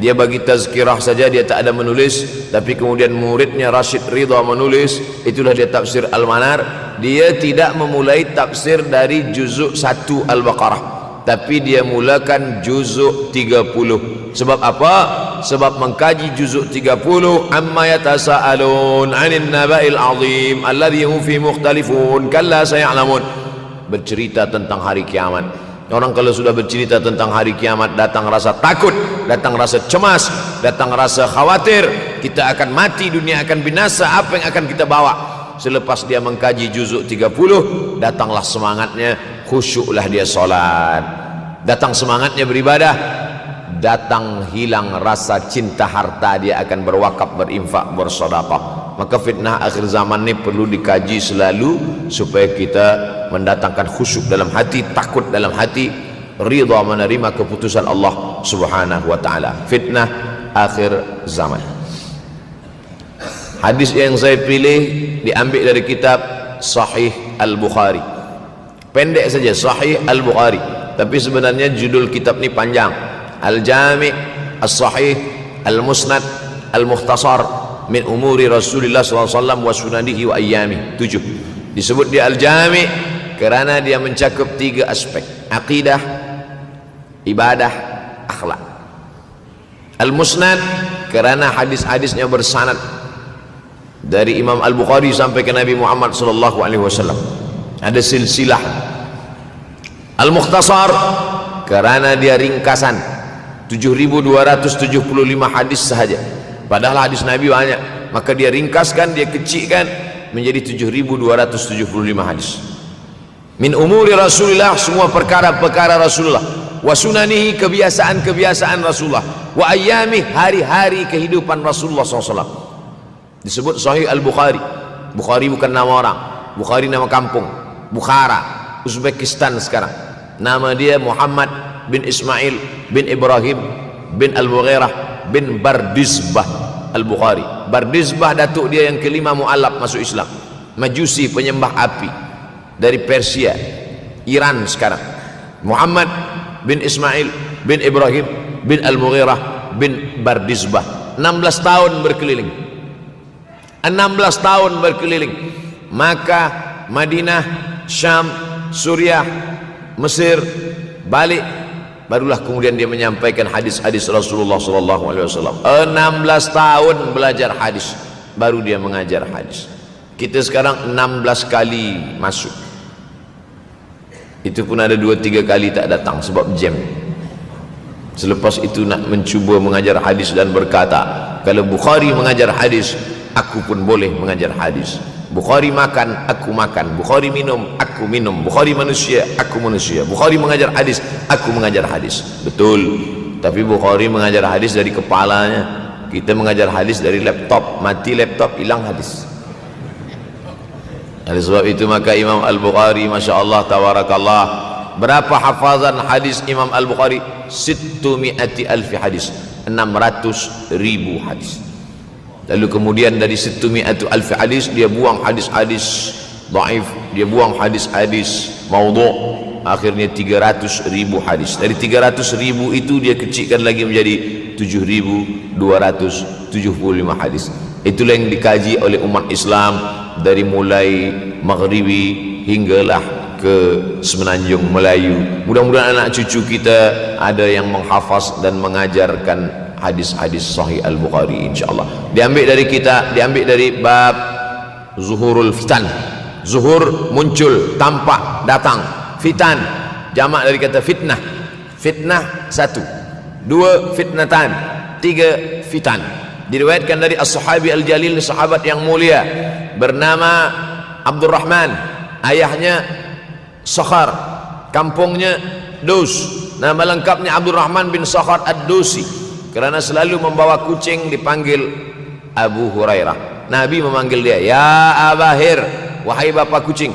dia bagi tazkirah saja, dia tak ada menulis, tapi kemudian muridnya Rashid Ridha menulis, itulah dia tafsir Al-Manar. Dia tidak memulai tafsir dari juzuk 1 Al-Baqarah, tapi dia mulakan juzuk 30. Sebab apa? Sebab mengkaji juzuk 30, amma yatasaalun 'anil naba'il 'azim alladhi hum fi mukhtalifun kalla saya'lamun, bercerita tentang hari kiamat. Orang kalau sudah bercerita tentang hari kiamat, datang rasa takut, datang rasa cemas, datang rasa khawatir, kita akan mati, dunia akan binasa, apa yang akan kita bawa? Selepas dia mengkaji juzuk 30, datanglah semangatnya, khusyuklah dia solat, datang semangatnya beribadah, datang hilang rasa cinta harta, dia akan berwakaf, berinfak, bersedekah. Maka fitnah akhir zaman ini perlu dikaji selalu supaya kita mendatangkan khusyuk dalam hati, takut dalam hati, ridha menerima keputusan Allah Subhanahu wa taala. Fitnah akhir zaman. Hadis yang saya pilih diambil dari kitab Sahih Al-Bukhari. Pendek saja, Sahih Al-Bukhari, tapi sebenarnya judul kitab ini panjang. Al-Jami' As-Sahih Al-Musnad Al-Mukhtasar min umuri Rasulullah SAW wa sunanihi wa ayyami. 7. Disebut dia Al-Jami' kerana dia mencakup 3 aspek: akidah, ibadah, akhlak. Al-Musnad kerana hadis-hadisnya bersanad dari Imam Al-Bukhari sampai ke Nabi Muhammad SAW, ada silsilah. Al-Mukhtasar kerana dia ringkasan, 7.275 hadis sahaja, padahal hadis Nabi banyak, maka dia ringkaskan, dia kecilkan menjadi 7.275 hadis. Min umuri Rasulullah, semua perkara-perkara Rasulullah, wa sunanihi, kebiasaan-kebiasaan Rasulullah, wa ayyami, hari-hari kehidupan Rasulullah SAW. Disebut Sahih Al-Bukhari. Bukhari bukan nama orang, Bukhari nama kampung, Bukhara, Uzbekistan sekarang. Nama dia Muhammad bin Ismail bin Ibrahim bin Al-Mughirah bin Bardizbah Al-Bukhari. Bardizbah datuk dia yang kelima mu'alaf masuk Islam, Majusi, penyembah api, dari Persia, Iran sekarang. Muhammad bin Ismail bin Ibrahim bin Al-Mughirah bin Bardizbah. 16 tahun berkeliling, 16 tahun berkeliling Makkah, Madinah, Syam, Suriah, Mesir, balik, barulah kemudian dia menyampaikan hadis-hadis Rasulullah SAW. 16 tahun belajar hadis, baru dia mengajar hadis. Kita sekarang 16 kali masuk, itu pun ada 2-3 kali tak datang sebab jam. Selepas itu nak mencuba mengajar hadis dan berkata, kalau Bukhari mengajar hadis, aku pun boleh mengajar hadis. Bukhari makan, aku makan. Bukhari minum, aku minum. Bukhari manusia, aku manusia. Bukhari mengajar hadis, aku mengajar hadis. Betul, tapi Bukhari mengajar hadis dari kepalanya, kita mengajar hadis dari laptop. Mati laptop, hilang hadis. Oleh sebab itu maka Imam Al-Bukhari, Masya Allah, Tabarakallah, berapa hafazan hadis Imam Al-Bukhari? 600,000 hadis, 600,000 hadis. Lalu kemudian dari 600,000 hadis dia buang hadis-hadis dhaif, dia buang hadis-hadis maudhu', akhirnya 300,000 hadis. Dari 300,000 itu dia kecilkan lagi menjadi 7.275 hadis. Itulah yang dikaji oleh umat Islam dari mulai Maghribi hinggalah ke Semenanjung Melayu. Mudah-mudahan anak cucu kita ada yang menghafaz dan mengajarkan hadis-hadis Sahih Al-Bukhari, insyaallah. Diambil dari kita, diambil dari bab zuhurul fitan. Zuhur, muncul, tampak, datang. Fitan, jamak dari kata fitnah. Fitnah 1, 2 fitnatan, 3 fitan. Diriwayatkan dari as-sahabi al-jalil, sahabat yang mulia bernama Abdurrahman, ayahnya Sakhar, kampungnya Dus. Nama lengkapnya Abdurrahman bin Sakhar Ad-Dusi. Kerana selalu membawa kucing dipanggil Abu Hurairah. Nabi memanggil dia, ya Abahir, wahai bapa kucing.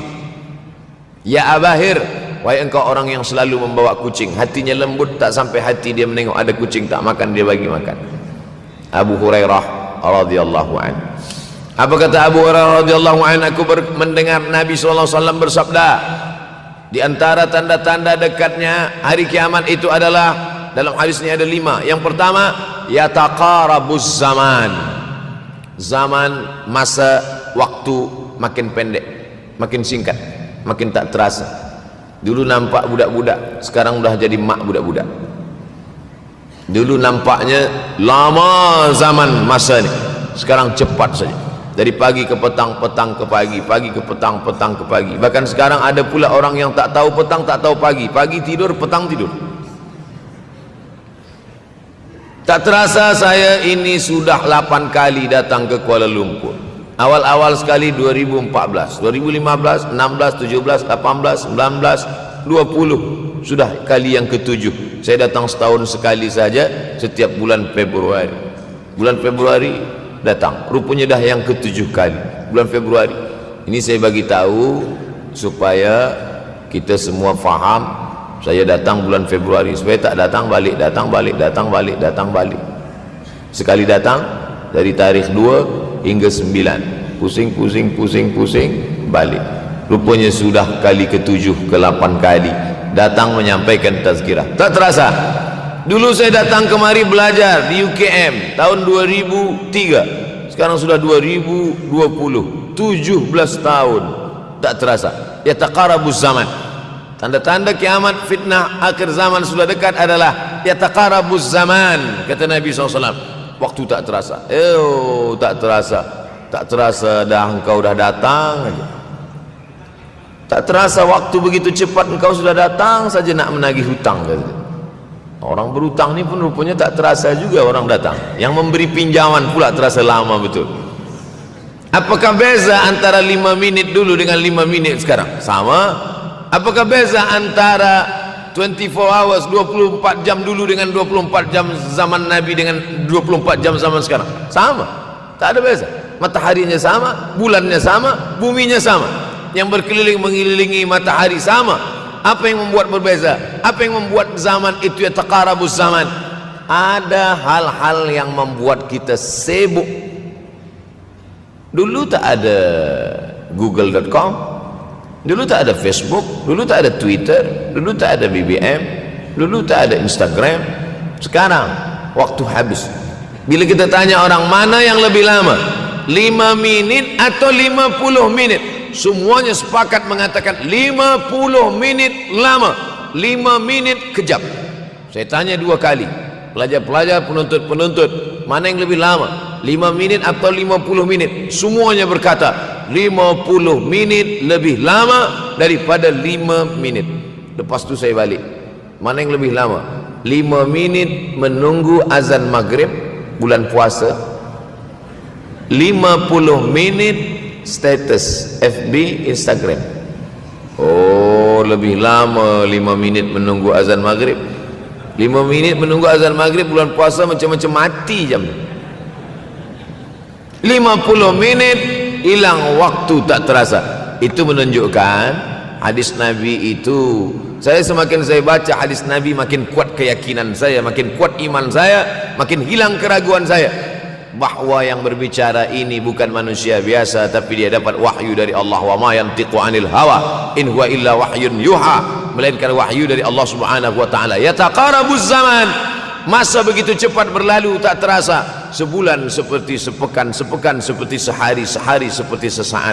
Ya Abahir, wahai engkau orang yang selalu membawa kucing. Hatinya lembut, tak sampai hati dia menengok ada kucing tak makan, dia bagi makan. Abu Hurairah radhiyallahu anhu. Apa kata Abu Hurairah radhiyallahu anhu? Aku mendengar Nabi SAW bersabda, di antara tanda-tanda dekatnya hari kiamat itu adalah, dalam hadis ini ada 5. Yang pertama, yataqarabuz zaman. Zaman, masa, waktu makin pendek, makin singkat, makin tak terasa. Dulu nampak budak-budak, sekarang udah jadi mak budak-budak. Dulu nampaknya lama zaman masa ni, sekarang cepat saja. Dari pagi ke petang, petang ke pagi, pagi ke petang, petang ke pagi. Bahkan sekarang ada pula orang yang tak tahu petang, tak tahu pagi. Pagi tidur, petang tidur. Tak terasa saya ini sudah 8 kali datang ke Kuala Lumpur. Awal-awal sekali 2014, 2015, 16, 17, 18, 19, 20. Sudah kali yang ke-7. Saya datang setahun sekali saja, setiap bulan Februari. Bulan Februari datang. Rupanya dah yang ke-7 kali. Bulan Februari. Ini saya bagi tahu supaya kita semua faham. Saya datang bulan Februari, supaya tak datang balik, datang balik, datang balik, datang balik. Sekali datang dari tarikh 2 hingga 9. Pusing, pusing, pusing, pusing, balik. Rupanya sudah kali ke-7, ke-8 kali datang menyampaikan tazkirah. Tak terasa. Dulu saya datang kemari belajar di UKM tahun 2003. Sekarang sudah 2020, 17 tahun. Tak terasa. Yataqarabuz zaman. Tanda-tanda kiamat, fitnah akhir zaman sudah dekat adalah yataqarabuz zaman, kata Nabi SAW. Waktu tak terasa. Tak terasa. Tak terasa dah engkau dah datang aja. Tak terasa waktu begitu cepat, engkau sudah datang saja nak menagih hutang, kata. Orang berhutang ni pun rupanya tak terasa juga orang datang. Yang memberi pinjaman pula terasa lama betul. Apakah beza antara 5 minit dulu dengan 5 minit sekarang? Sama. Apakah beza antara 24 hours, 24 jam dulu dengan 24 jam zaman Nabi dengan 24 jam zaman sekarang? Sama. Tak ada beza. Mataharinya sama, bulannya sama, buminya sama. Yang berkeliling mengelilingi matahari sama. Apa yang membuat berbeza? Apa yang membuat zaman itu yataqarabuz zaman? Ada hal-hal yang membuat kita sibuk. Dulu tak ada google.com, dulu tak ada Facebook, dulu tak ada Twitter, dulu tak ada BBM, dulu tak ada Instagram. Sekarang waktu habis. Bila kita tanya orang mana yang lebih lama, 5 minit atau 50 minit, semuanya sepakat mengatakan 50 minit lama, 5 minit kejap. Saya tanya 2 kali, pelajar-pelajar, penuntut-penuntut, mana yang lebih lama, 5 minit atau 50 minit? Semuanya berkata 50 minit lebih lama daripada 5 minit. Lepas tu saya balik, mana yang lebih lama? 5 minit menunggu azan maghrib bulan puasa, 50 minit status FB, Instagram. Oh, lebih lama 5 minit menunggu azan maghrib. 5 minit menunggu azan maghrib bulan puasa macam-macam mati jam. 50 minit hilang waktu tak terasa. Itu menunjukkan hadis Nabi itu, saya semakin saya baca hadis Nabi makin kuat keyakinan saya, makin kuat iman saya, makin hilang keraguan saya bahwa yang berbicara ini bukan manusia biasa, tapi dia dapat wahyu dari Allah. Wa ma yantiqu anil hawa in huwa illa wahyun yuha, melainkan wahyu dari Allah Subhanahu wa taala. Yataqarabuz zaman, masa begitu cepat berlalu tak terasa. Sebulan seperti sepekan, sepekan seperti sehari, sehari seperti sesaat.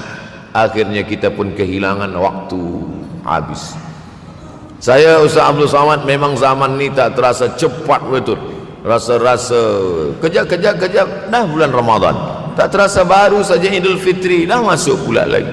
Akhirnya kita pun kehilangan waktu, habis. Saya Ustaz Abdul Samad, memang zaman ni tak terasa cepat betul. Rasa-rasa kejap-kejap dah bulan Ramadan, tak terasa baru saja Idul Fitri dah masuk pula lagi.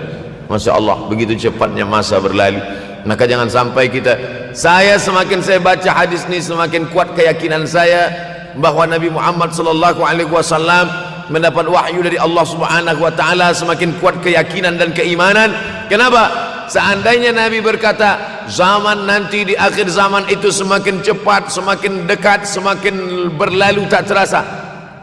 Masya Allah, begitu cepatnya masa berlalu. Maka jangan sampai kita, saya semakin saya baca hadis ni semakin kuat keyakinan saya bahwa Nabi Muhammad sallallahu alaihi wasallam mendapat wahyu dari Allah Subhanahu wa taala. Semakin kuat keyakinan dan keimanan. Kenapa? Seandainya Nabi berkata zaman nanti di akhir zaman itu semakin cepat, semakin dekat, semakin berlalu tak terasa,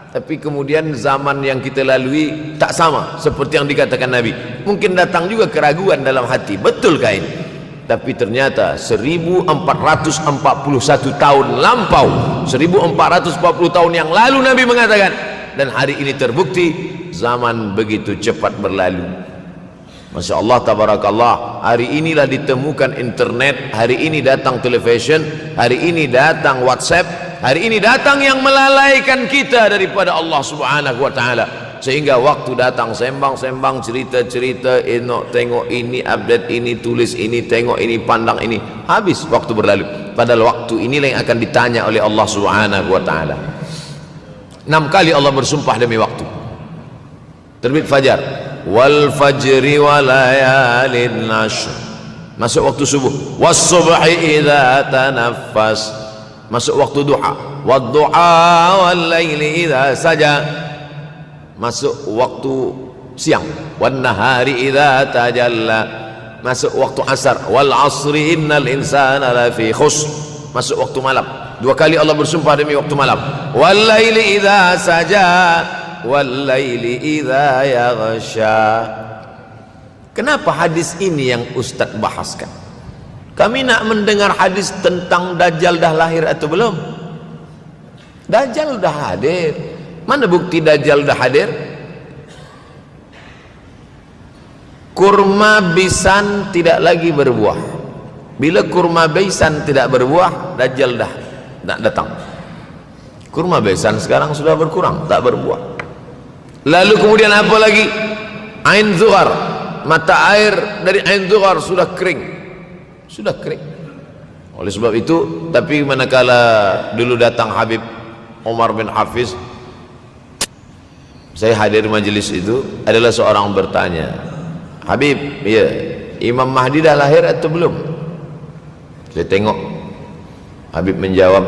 tapi kemudian zaman yang kita lalui tak sama seperti yang dikatakan Nabi. Mungkin datang juga keraguan dalam hati, betulkah ini? Tapi ternyata 1441 tahun lampau, 1440 tahun yang lalu Nabi mengatakan, dan hari ini terbukti zaman begitu cepat berlalu. Masya Allah, tabarakallah. Hari inilah ditemukan internet, hari ini datang television, hari ini datang WhatsApp, Hari ini datang yang melalaikan kita daripada Allah Subhanahu wa taala, sehingga waktu datang sembang-sembang, cerita-cerita, tengok ini, update ini, tulis ini, tengok ini, pandang ini, habis waktu berlalu. Padahal waktu inilah yang akan ditanya oleh Allah Subhanahu wa taala. 6 kali Allah bersumpah demi waktu. Terbit fajar, wal fajri wa layalin ashr, masuk waktu subuh. Was subhi idza tanaffas, masuk waktu duha. Wad duha wal laili idza saja, masuk waktu siang. Wan nahari idza tajalla, masuk waktu asar. Wal asri innal insana lafi khusr, masuk waktu malam. 2 kali Allah bersumpah demi waktu malam. Wal laili idza saja wal laili idza yaghsha. Kenapa hadis ini yang Ustaz bahaskan? Kami nak mendengar hadis tentang Dajjal dah lahir atau belum? Dajjal dah hadir. Mana bukti Dajjal dah hadir? Kurma bisan tidak lagi berbuah. Bila kurma bisan tidak berbuah, Dajjal dah nak datang. Kurma bisan sekarang sudah berkurang, tak berbuah. Lalu kemudian apa lagi? Ain Zuhar, mata air dari Ain Zuhar sudah kering. Sudah kering. Oleh sebab itu, tapi manakala dulu datang Habib Umar bin Hafiz, saya hadir majelis itu, adalah seorang bertanya, Habib, ya, Imam Mahdi dah lahir atau belum? Saya tengok Habib menjawab,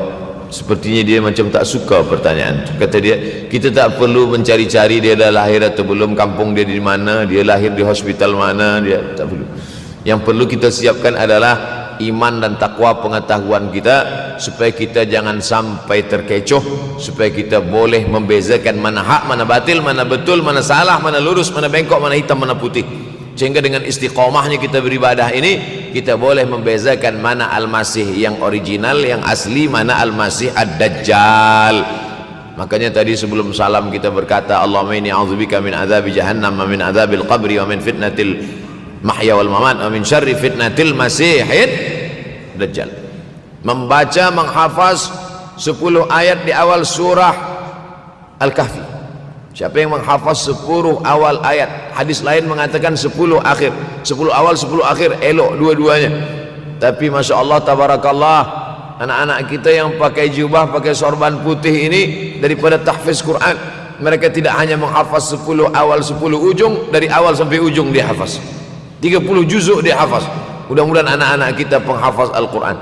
sepertinya dia macam tak suka pertanyaan. Kata dia, kita tak perlu mencari-cari dia dah lahir atau belum, kampung dia di mana, dia lahir di hospital mana, dia tak perlu. Yang perlu kita siapkan adalah iman dan takwa pengetahuan kita, supaya kita jangan sampai terkecoh, supaya kita boleh membezakan mana hak, mana batil, mana betul, mana salah, mana lurus, mana bengkok, mana hitam, mana putih. Sehingga dengan istiqomahnya kita beribadah ini, kita boleh membezakan mana Al-Masih yang original, yang asli, mana Al-Masih Ad-Dajjal. Makanya tadi sebelum salam kita berkata, Allahumma inni a'udzubika min adzabi jahannam wa min adzabil qabri wa min fitnatil mahya wal mamat wa min syarri fitnatil masihid Dajjal. Membaca, menghafaz 10 ayat di awal surah Al-Kahfi. Siapa yang menghafaz 10 awal ayat, hadis lain mengatakan 10 akhir, 10 awal 10 akhir, elok dua-duanya. Tapi Masya Allah, tabarakallah, anak-anak kita yang pakai jubah, pakai sorban putih ini, daripada tahfiz Quran, mereka tidak hanya menghafaz 10 awal 10 ujung, dari awal sampai ujung dia hafaz, 30 juzuk dia hafaz. Mudah-mudahan anak-anak kita penghafaz Al-Quran.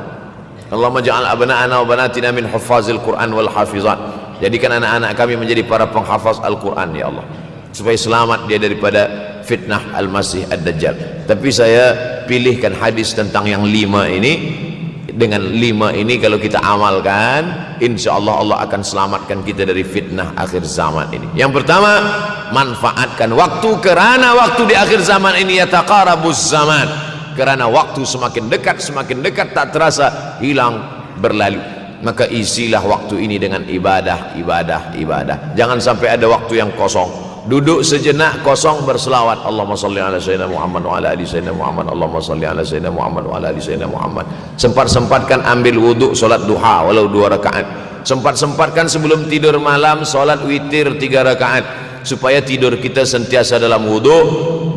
Allahumma ja'al abna'ana wa banatina min huffazil Quran wal hafizat. Jadikan anak-anak kami menjadi para penghafaz Al-Quran, ya Allah, supaya selamat dia daripada fitnah Al-Masih Ad-Dajjal. Tapi saya pilihkan hadis tentang yang 5 ini. Dengan 5 ini kalau kita amalkan, insya Allah Allah akan selamatkan kita dari fitnah akhir zaman ini. Yang pertama, manfaatkan waktu, kerana waktu di akhir zaman ini yataqarabuz zaman, kerana waktu semakin dekat tak terasa hilang berlalu. Maka isilah waktu ini dengan ibadah. Jangan sampai ada waktu yang kosong. Duduk sejenak kosong, berselawat, Allahumma salli ala sayyidina Muhammad wa ala ali sayyidina Muhammad, Allahumma salli ala sayyidina Muhammad wa ala ali sayyidina Muhammad. Sempat-sempatkan ambil wuduk, solat duha walau 2 rakaat. Sempat-sempatkan sebelum tidur malam solat witir 3 rakaat, supaya tidur kita sentiasa dalam wuduk,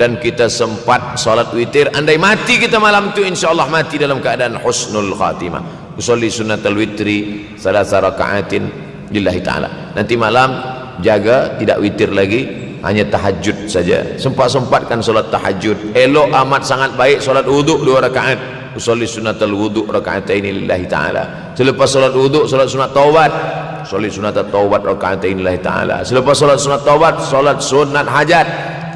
dan kita sempat solat witir. Andai mati kita malam itu, insyaallah mati dalam keadaan husnul khatimah. Usolli sunnatal witri 3 rakaatin lillahi ta'ala. Nanti malam jaga, tidak witir lagi, hanya tahajud saja. Sempat-sempatkan solat tahajud. Elok amat sangat baik solat wuduk 2 rakaat. Usolli sunnatal wuduk rakaataini lillahi ta'ala. Selepas solat wuduk, solat sunat taubat. Usolli sunatat taubat rakaataini lillahi ta'ala. Selepas solat sunat taubat, solat sunat hajat.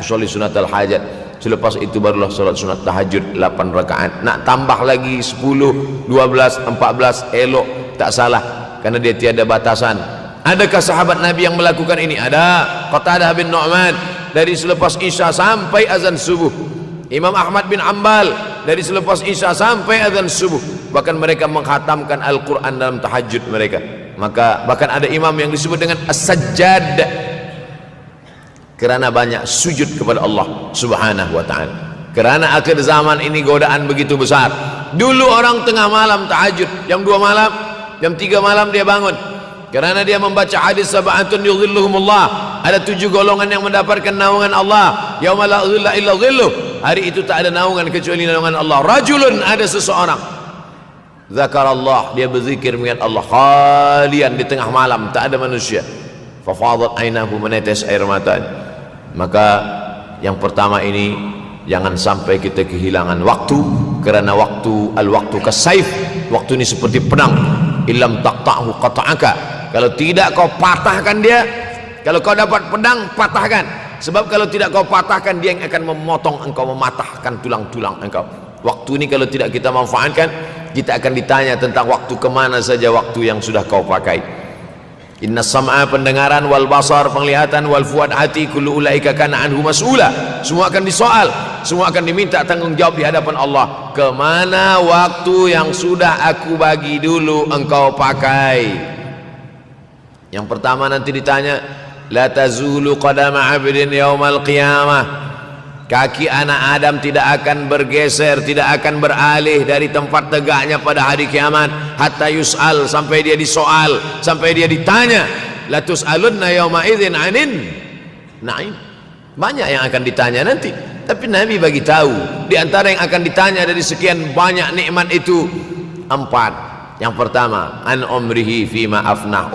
Usolli sunatal hajat. Selepas itu barulah solat sunat tahajud 8 rakaat. Nak tambah lagi 10, 12, 14, elok, tak salah, karena dia tiada batasan. Adakah sahabat Nabi yang melakukan ini? Ada. Qatadah bin Nu'man, dari selepas Isya sampai azan subuh. Imam Ahmad bin Ambal, dari selepas Isya sampai azan subuh. Bahkan mereka menghatamkan Al-Quran dalam tahajud mereka. Maka bahkan ada imam yang disebut dengan As-Sajjad, kerana banyak sujud kepada Allah Subhanahu wa ta'ala. Kerana akhir zaman ini godaan begitu besar. Dulu orang tengah malam tahajud, jam 2 malam jam 3 malam dia bangun, kerana dia membaca hadis sab'atun yudhilluhumullah, ada 7 golongan yang mendapatkan naungan Allah, yauma la dhilla illa dhilluh, hari itu tak ada naungan kecuali naungan Allah. Rajulun, ada seseorang, zakarallah, dia berzikir mengingat Allah, khalian, di tengah malam tak ada manusia, fafadat ainahu, menetes air matanya. Maka yang pertama ini, jangan sampai kita kehilangan waktu, kerana waktu, al-waktu kasaif, waktu ini seperti pedang, illam taqta'hu qata'aka, kalau tidak kau patahkan dia. Kalau kau dapat pedang, patahkan, sebab kalau tidak kau patahkan, dia yang akan memotong engkau, mematahkan tulang-tulang engkau. Waktu ini kalau tidak kita manfaatkan, kita akan ditanya tentang waktu, kemana saja waktu yang sudah kau pakai. Inna sam'a, pendengaran, wal basar, penglihatan, wal fuad, hati, kullu ulaika kana anhu mas'ula, semua akan disoal, semua akan diminta tanggungjawab di hadapan Allah. Kemana waktu yang sudah aku bagi dulu engkau pakai? Yang pertama nanti ditanya, la tazulu qadama 'abdin yaumal qiyamah, kaki anak Adam tidak akan bergeser, tidak akan beralih dari tempat tegaknya pada hari kiamat, hatta yus'al, sampai dia disoal, sampai dia ditanya. La tus'alunna yauma idzin 'anin na'im, banyak yang akan ditanya nanti, tapi Nabi bagi tahu di antara yang akan ditanya dari sekian banyak nikmat itu 4. Yang pertama, an umrihi fima afnah,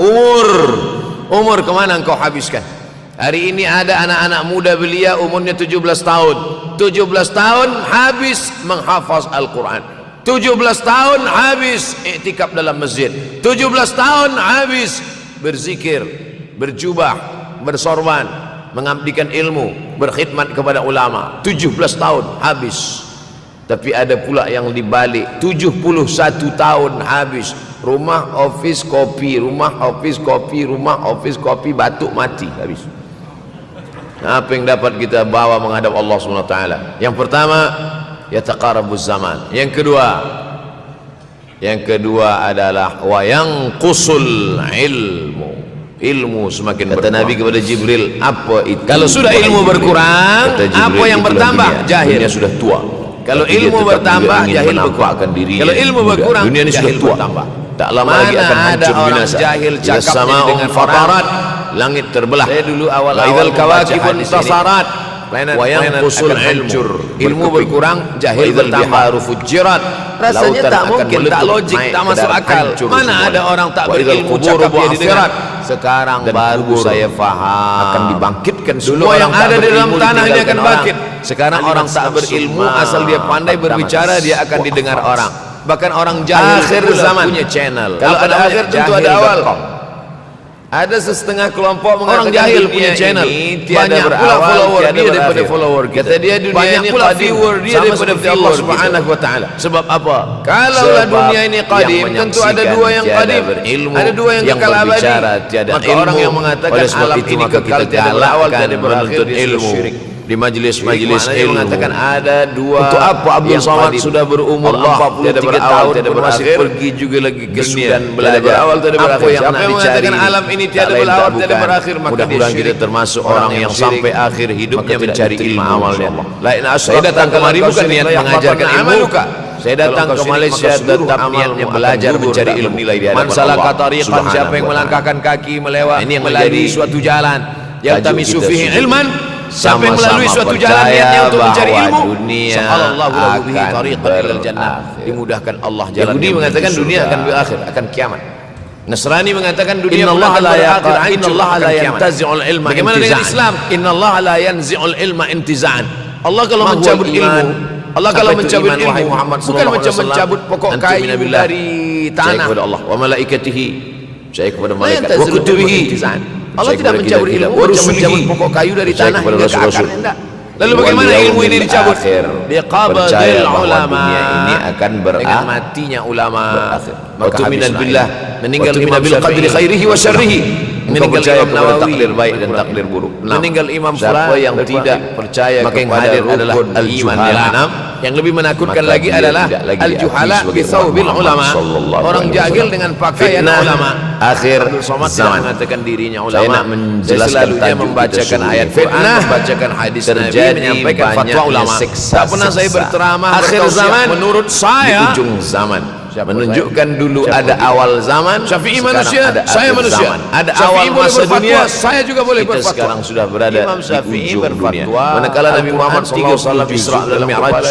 umur kemana engkau habiskan? Hari ini ada anak-anak muda belia umurnya 17 tahun, 17 tahun habis menghafaz Al-Quran, 17 tahun habis iktikaf dalam masjid, 17 tahun habis berzikir, berjubah, bersorban, mengabdikan ilmu, berkhidmat kepada ulama, 17 tahun habis. Tapi ada pula yang dibalik, 71 tahun habis, rumah office kopi, rumah office kopi, rumah office kopi, batuk mati habis. Apa yang dapat kita bawa menghadap Allah SWT? Yang pertama, yataqarabuz zaman. Yang kedua adalah wa yanqusul ilmu semakin berkurang. Kata Nabi kepada Jibril, apa itu? Kalau sudah ilmu berkurang, apa yang bertambah? Jahil. Dunia sudah tua. Kalau ilmu bertambah, jahil berkurang. Kalau ilmu berkurang, dunia ini sudah tua. Tak lama lagi akan hancur binasa. Jahil cakap dengan fatarat, langit terbelah. Saya dulu awal-awal kawakibun tasarat, planet-planet akan hancur. Ilmu berkurang, jahil bertambah. Fujirat, rasanya tak mungkin, tak logik, tak masuk akal. Mana ada orang tak berilmu cakap dia didengar? Sekarang baru saya faham, akan dibangkitkan semua yang ada di dalam tanah, dia akan bangkit. Sekarang orang tak berilmu, asal dia pandai berbicara, dia akan didengar orang. Bahkan orang jahil akhir zaman punya channel. Kalau ada akhir tentu ada awal. Ada setengah kelompok orang jahil punya channel, banyak pula follower dia daripada follower kita. Kata dia dunia banyak ini pula viewer dia daripada Allah Subhanahu wa taala. Sebab apa? Kalau dunia ini qadim, tentu ada dua yang qadim, ada dua yang kekal abadi. Maka orang yang mengatakan alam ini kekal tiada berawal tiada berakhir, ilmu di majlis-majlis ilmu mengatakan ada dua. Untuk apa Abdul Somad sudah berumur 43 tahun masih pergi juga lagi ke Sudan belajar, berawal tidak berakhir? Siapa yang mengatakan alam ini tiada berawal tiada berakhir? Mudah-mudahan kita termasuk orang yang sampai akhir hidupnya mencari ilmu amalnya. Saya datang kemari bukan niat mengajarkan ilmu, saya datang ke Malaysia tetap niatnya belajar mencari ilmu. Mansalah katariqan, siapa yang melangkahkan kaki melalui suatu jalan, yaltamisu fihi ilman, siapa yang melalui suatu jalan niatnya untuk mencari ilmu, sahalallahu lahu bihi tariqan ilal jannah, dimudahkan Allah jalan. Yahudi mengatakan dunia akan berakhir, akan kiamat. Nasrani mengatakan dunia akan berakhir, innallaha la yantazi'ul ilma. Bagaimana dengan Islam? Innallaha la yanzi'ul ilma intiza'an. Allah kalau mencabut ilmu, Allah kalau mencabut ilmu, bukan macam mencabut pokok kayu dari tanah. Allah wa malaikatihi, percaya kepada malaikat, wa kutubihi, Allah tidak mencabut ilmu macam mencabut pokok kayu dari tanah hingga ke akarnya, tidak. Lalu bagaimana ilmu ini dicabut? Biqabdil ulama, ini akan dengan matinya ulama. Maka minal billah, meninggal Imam Syafi'i, khairihi wa syarrihi, meninggal Imam Nawawi, takdir baik dan takdir buruk. Meninggal Imam Fulan yang tidak percaya kepada adalah al-juhala. Yang lebih menakutkan lagi adalah al-juhala bi thawbil ulama, orang jahil dengan pakaian ulama. Akhir zaman mengatakan dirinya ulama. Saya nak menjelaskan, dia membacakan ayat fitnah, membacakan hadis Nabi, menyampaikan fatwa ulama. Tak pernah saya berteramah akhir zaman menurut saya di ujung zaman. menunjukkan dulu ada awal zaman. Syafi'i manusia, saya manusia. Ada awal masa dunia, saya juga boleh kita berfatwa. sekarang sudah berada Imam Syafi'i di ujung dunia. berfatwa, Manakala Nabi Muhammad SAW Isra dalam Mi'raj,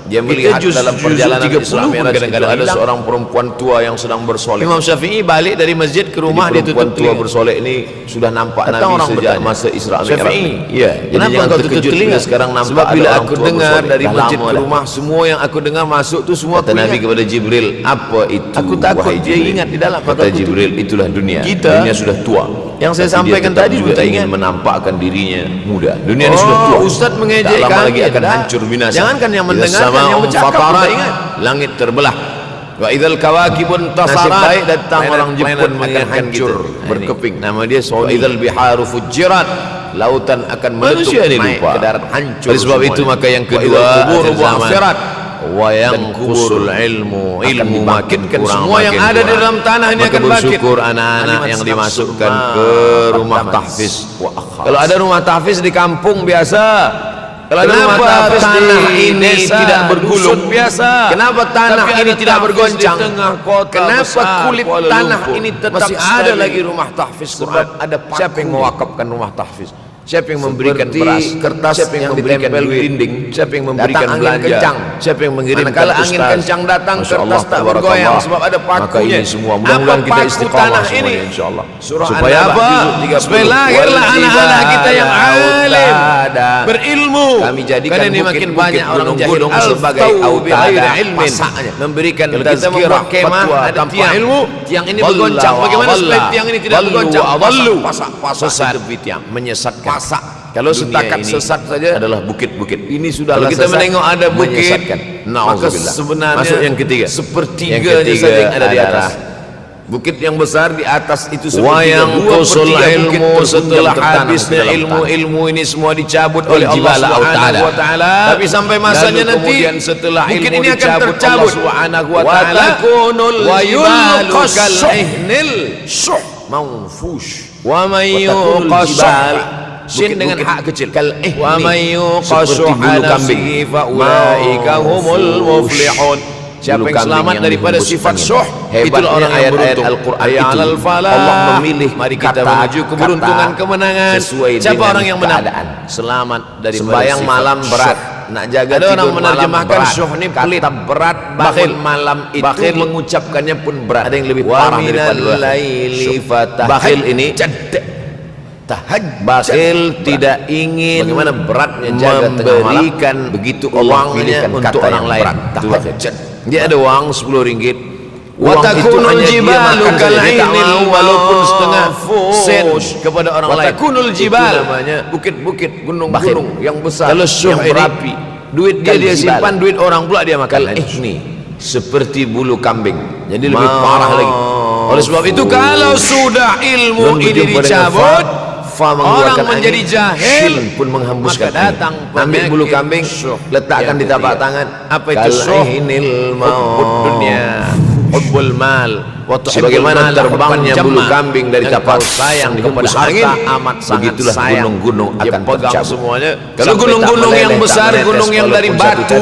dia melihat dalam perjalanan Isra Mi'raj itu ada seorang perempuan tua yang sedang bersolek. Imam Syafi'i balik dari masjid ke rumah, dia tutup perempuan tua bersolek ini sudah nampak Nabi sejak masa Isra Mi'raj. Syafi'i, iya. Jadi jangan terkejut bila sekarang nampak. Sebab bila ada aku dengar dari masjid ke rumah, semua yang aku dengar masuk tu semua kata Nabi kepada Jibril, apa itu? Aku takut dia ingat di dalam. Kata Jibril, itulah dunia. Dunia sudah tua. Yang saya sampaikan tadi juga tak ingin ingat menampakkan dirinya muda. Dunia ini sudah tua. Ustaz mengejek tak lama kami, lagi akan hancur binasa. Jangankan yang mendengar, yang bercakap pun tak ingat. Langit terbelah. Wa idzal kawakibun tasarat. Nasib baik datang orang Jepun akan hancur berkeping. Nama dia wa idzal biharu fujirat. Lautan akan meletup naik ke darat hancur. Oleh sebab itu maka yang kedua akhir zaman wa yang kuburul ilmu makin semua yang ada di dalam tanah ini akan bangkit. Bersyukur anak-anak yang dimasukkan ke rumah tahfiz. Kalau ada rumah tahfiz di kampung biasa, kalau ada rumah tahfiz tanah ini tidak bergulung biasa, kenapa tanah ini tidak bergoncang? Kenapa kulit tanah ini tetap ada lagi rumah tahfiz? Sebab ada siapa yang mewakafkan rumah tahfiz? Siapa yang memberikan beras, kertas, siapa yang ditempel di dinding, siapa yang memberikan belanja, siapa yang mengirimkan kalau angin kencang datang, kertas tak bergoyang sebab ada pakunya. Maka ini semua mudah-mudahan kita istiqamah semuanya insyaallah. Supaya apa? Supaya lahirlah anak-anak kita yang alim, berilmu. Kami jadikan karena ini makin banyak orang jahil sebagai autada ilmin, memberikan tazkirah fatwa tanpa ilmu. Tiang ini bergoncang, bagaimana supaya tiang ini tidak bergoncang? Sesat tiang, menyesatkan. Kalau setakat sesat saja adalah bukit-bukit. Ini sudah kalau kita menengok ada bukit, maka sebenarnya masuk yang ketiga. Sepertiga saja yang ada di atas. Bukit yang besar di atas itu sepertiga. Wayang tusul ilmu setelah habisnya ilmu ini semua dicabut oleh Allah Subhanahu wa taala. Tapi sampai masanya nanti kemudian setelah bukit ini akan tercabut Subhanahu wa taala wa yulqal ihnil manfush wa may yuqashal sin dengan hak kecil wa may yuqashuha nafsi fa ulaika humul muflihun. Siapa yang selamat daripada sifat syuh, itulah orang yang beruntung. Al-Quran itu Allah memilih mari kita menuju keberuntungan, kemenangan. Siapa orang yang menang? Selamat dari sembahyang malam berat. Nak jaga ada orang menerjemahkan syuh ni pelit, berat, bakhil. Malam itu mengucapkannya pun berat. Ada yang lebih parah daripada bakhil ini. Bakhil tidak ingin bagaimana beratnya jaga memberikan begitu uangnya untuk orang lain. Dia ada uang 10 ringgit. Uang itu hanya dia makan saja, dia tak mau walaupun setengah sen kepada orang lain. Watakunul jibal, bukit-bukit, gunung-gunung yang besar, yang berapi. Duit dia simpan, duit orang pula dia makan. Ini seperti bulu kambing. Jadi lebih parah lagi. Oleh sebab itu kalau sudah ilmu ini dicabut, orang menjadi jahil pun menghembuskan. Maka datang ambil bulu kambing, letakkan di tapak tangan. Apa itu syuh? Hubbud dunia, hubbul mal. Sebagaimana terbangnya bulu kambing dari tapak sayang kepada angin, amat sangat begitulah gunung-gunung akan tercabut semuanya. Kalau gunung-gunung yang besar, gunung yang dari batu,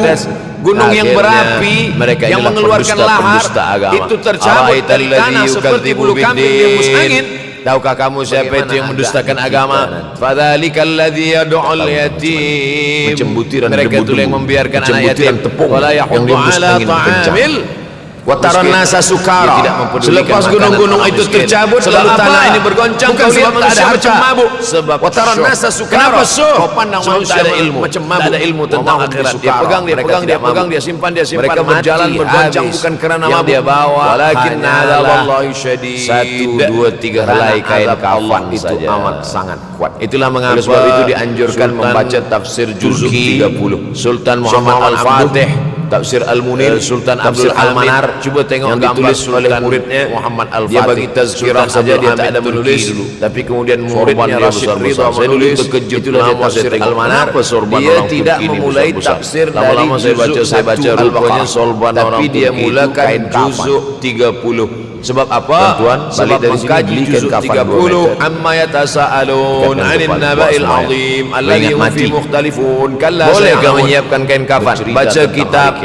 gunung yang berapi, yang mengeluarkan lahar, itu tercabut dari tanah seperti bulu kambing di hembus angin. Tahukah kamu siapa itu yang mendustakan agama? Fadzalikal ladzi yad'ul yatim. Mereka itu yang membiarkan anak yatim. Wala yahuddu ala ta'amil wa taran nasa sukara. Selepas gunung-gunung itu tercabut, lalu tanah ini bergoncang, kau lihat manusia macam mabuk. Sebab wa taran nasa sukara. Kenapa so? Kau pandang manusia ada ilmu, macam mabuk. Tak ada ilmu tentang akhirat. Dia pegang, dia simpan. Mereka berjalan bergoncang bukan kerana mabuk. Dia bawa walakin adzaballahi syadid. 1, 2, 3 helai kain kafan itu amat sangat kuat. Itulah mengapa sebab itu dianjurkan membaca tafsir juzuk 30. Sultan Muhammad Al-Fatih, Tafsir Al-Munir, Sultan Abdul Al-Manar. Cuba tengok yang ditulis oleh muridnya Muhammad Al-Fatih. Dia bagi tazkirah saja, dia tak ada menulis dulu. Tapi kemudian muridnya Rashid Ridha menulis. Itulah Tafsir Al-Manar. Dia tidak memulai tafsir dari juzuk 1 Al-Baqarah, tapi dia mulakan juzuk 30. Sebab apa? Sebab mengkaji juzuk 30 amma yatasaalun 'anil naba'il 'azim alladhi hum fi mukhtalifun. Bolehkah menyiapkan kain kafan? Baca kitab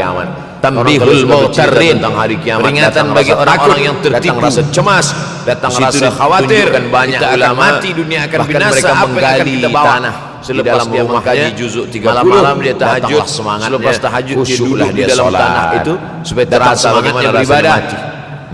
Tanbihul mughtarrin, tentang hari kiamat, peringatan bagi orang-orang yang tertipu, rasa cemas, datang rasa khawatir, banyak kita ulama akan mati, dunia akan binasa, mereka menggali tanah selepas dia mengkaji juzuk 30, malam dia tahajud, selepas tahajud dia duduk di dalam tanah itu supaya terasa bagaimana beribadah,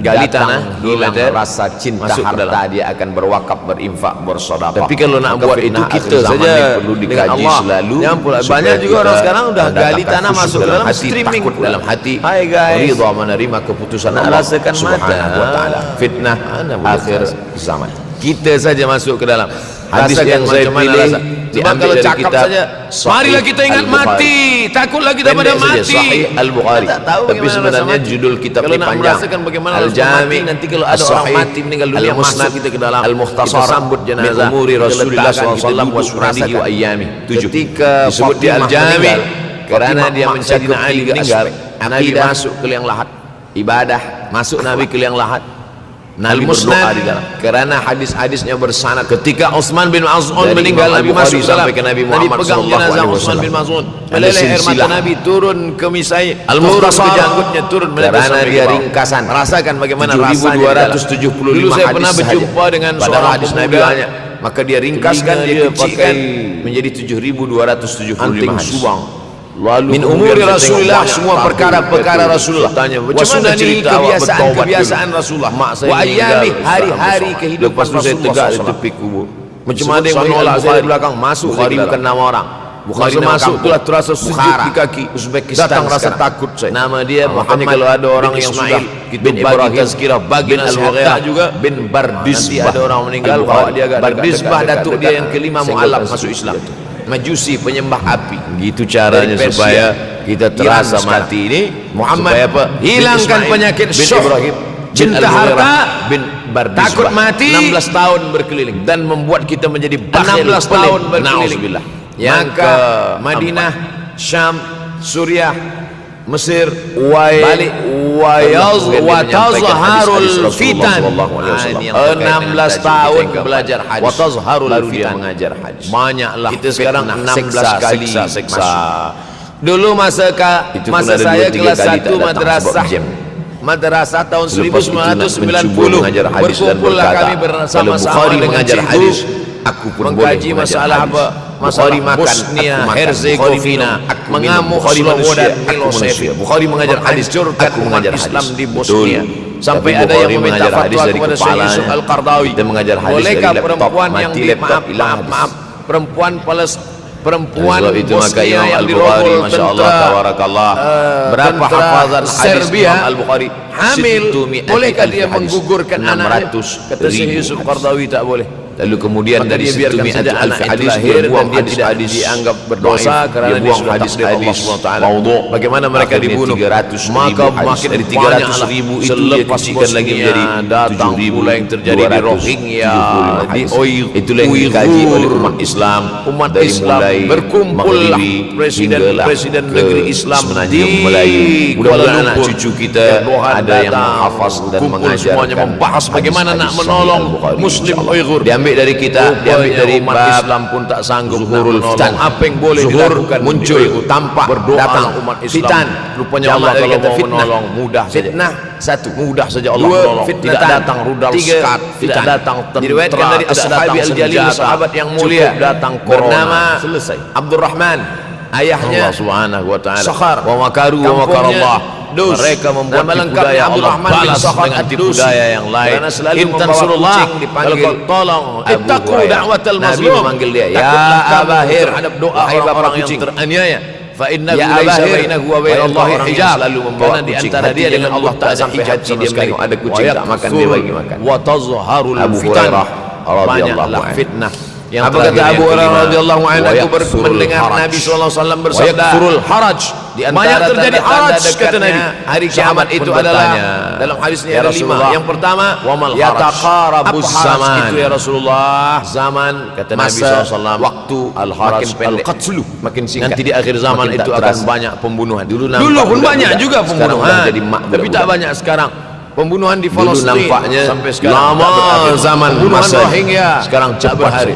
gali tanah, hilang rasa cinta harta, dia akan berwakaf, berinfak, bersedekah. Tapi kalau nak buat itu kita saja perlu dikaji selalu. Banyak juga orang sekarang udah gali tanah masuk ke dalam streaming, dalam hati. Hai guys, ridha menerima keputusan Allah Subhanahu wa taala. Fitnah akhir zaman. Kita saja masuk ke dalam hadis yang saya pilih. Sebab kalau cakap saja, marilah kita ingat mati, takutlah kita pada mati. Sahih Al-Bukhari. Tapi sebenarnya judul kitab ini panjang. Al-Jami, nanti kalau ada orang mati meninggal dunia masuk kita ke dalam Al-Mukhtasar, sambut jenazah umuri Rasulullah SAW wa sunatihi wa ayyami. Ketika disebut di Al-Jami karena dia mencari Nabi meninggal, Nabi masuk ke liang lahat, ibadah masuk Nabi ke liang lahat. Nabi berdoa di dalam, karena hadis-hadisnya bersanad. Ketika Utsman bin Maz'un meninggal, Nabi masuk sampai ke Nabi Muhammad sallallahu alaihi wasallam. Bin Maz'un, meleleh air mata Nabi turun ke misai, Al-Mukhtasar, janggutnya turun karena dia ringkasan. Rasakan bagaimana rasanya. 7275 saya pernah berjumpa dengan seorang hadis Nabi banyak, maka dia ringkaskan, dia kecilkan menjadi 7275 hadis. Lalu min umuri Rasulullah, semua perkara-perkara Rasulullah. Tanya macam mana ni kebiasaan Rasulullah, wa ayami, hari-hari kehidupan Rasulullah. Saya tegak di tepi kubur. Macam mana yang menolak saya di belakang, masuk. Bukhari bukan nama orang, Bukhari masuk itulah terasa sujud di kaki. Uzbekistan datang rasa takut saya. Nama dia makanya kalau ada orang yang sudah bin Ibrahim tazkirah bagi nasihat juga bin Bardisbah, ada orang meninggal bawa dia agak Bardisbah, datuk dia yang kelima mualaf masuk Islam. Majusi, penyembah api. Gitu caranya supaya kita terasa mati ini. Muhammad supaya apa? Hilangkan penyakit syuh, cinta harta, takut mati. 16 tahun berkeliling dan membuat kita menjadi 16 tahun berkeliling. Maka Madinah, Syam, Suriah, Mesir, balik wa tazharul fitan. 16 tahun belajar hadis, wa tazharul fitan, mengajar hadis. Banyaklah kita sekarang 16 kali seksa. Dulu masa saya kelas 1 madrasah tahun 1990, berkumpullah kami bersama-sama dengan cikgu. Aku pun mengkaji masalah apa? Masalah Bosnia, Herzegovina, mengamuk Slobodan Milosevic. Bukhari mengajar hadis, curkan umat Islam di Bosnia. Sampai ada yang meminta fatwa kepada Syekh Yusuf Al-Qardawi. Bolehkah perempuan yang perempuan itu Bosnia yang dirobol tentara berapa hafazan Serbia hamil, bolehkah dia menggugurkan anak? Kata Syekh Yusuf Al-Qardawi tak boleh. Lalu kemudian dari situ ada anak hadis lahir dan dia tidak dianggap berdosa karena dia buang hadis dari Allah SWT. Bagaimana mereka dibunuh? Maka makin dari 300.000 itu dia kecilkan lagi menjadi 7.000. Pula yang terjadi di Rohingya, di itulah yang dikaji oleh umat Islam. Umat Islam berkumpul presiden negeri Islam di Kuala Lumpur. Anak cucu kita ada yang menghafaz dan mengajar, semuanya membahas bagaimana nak menolong Muslim Uighur. Diambil dari kita, diambil dari umat Islam pun tak sanggup zuhurul fitan. Apa yang boleh dilakukan muncul tampak datang umat Islam. Rupanya Allah kalau mau menolong mudah saja. Fitnah satu, mudah saja Allah menolong. Tidak datang rudal skat, tidak datang tentera, dari sahabat al-jalil, sahabat yang mulia, datang bernama selesai Abdurrahman, ayahnya Allah Subhanahu wa taala. Sakhar wa makaru wa makarallah. Mereka membuat tipu daya, Allah balas dengan tipu daya yang lain. Karena selalu membawa kucing dipanggil, tolong ittaqu da'watal mazlum. Nabi memanggil dia, ya Abahir, terhadap doa orang yang teraniaya. Fa innahu laisa bainahu wa bainallahi hijab. Karena di antara dia dengan Allah tak ada hijab sama sekali. Ada kucing tak makan dia bagi makan. Wa tazharul fitan, banyaklah fitnah. Yang apa kata Abu Hurairah radhiyallahu anhu mendengar Nabi sallallahu alaihi wasallam bersabda, haraj, banyak terjadi haraj, kata Nabi. Hari kiamat itu adalah dalam hadisnya ada 5. Yang pertama, yataqarabuz zaman. Itu ya Rasulullah, zaman kata Nabi sallallahu alaihi wasallam, waktu al-haraj al-qatlu makin singkat. Nanti di akhir zaman itu akan banyak pembunuhan. Dulu pun banyak juga pembunuhan, tapi tak banyak sekarang. Pembunuhan di Palestina nampaknya sampai sekarang lama zaman masa Rohingya, sekarang cepat berhari.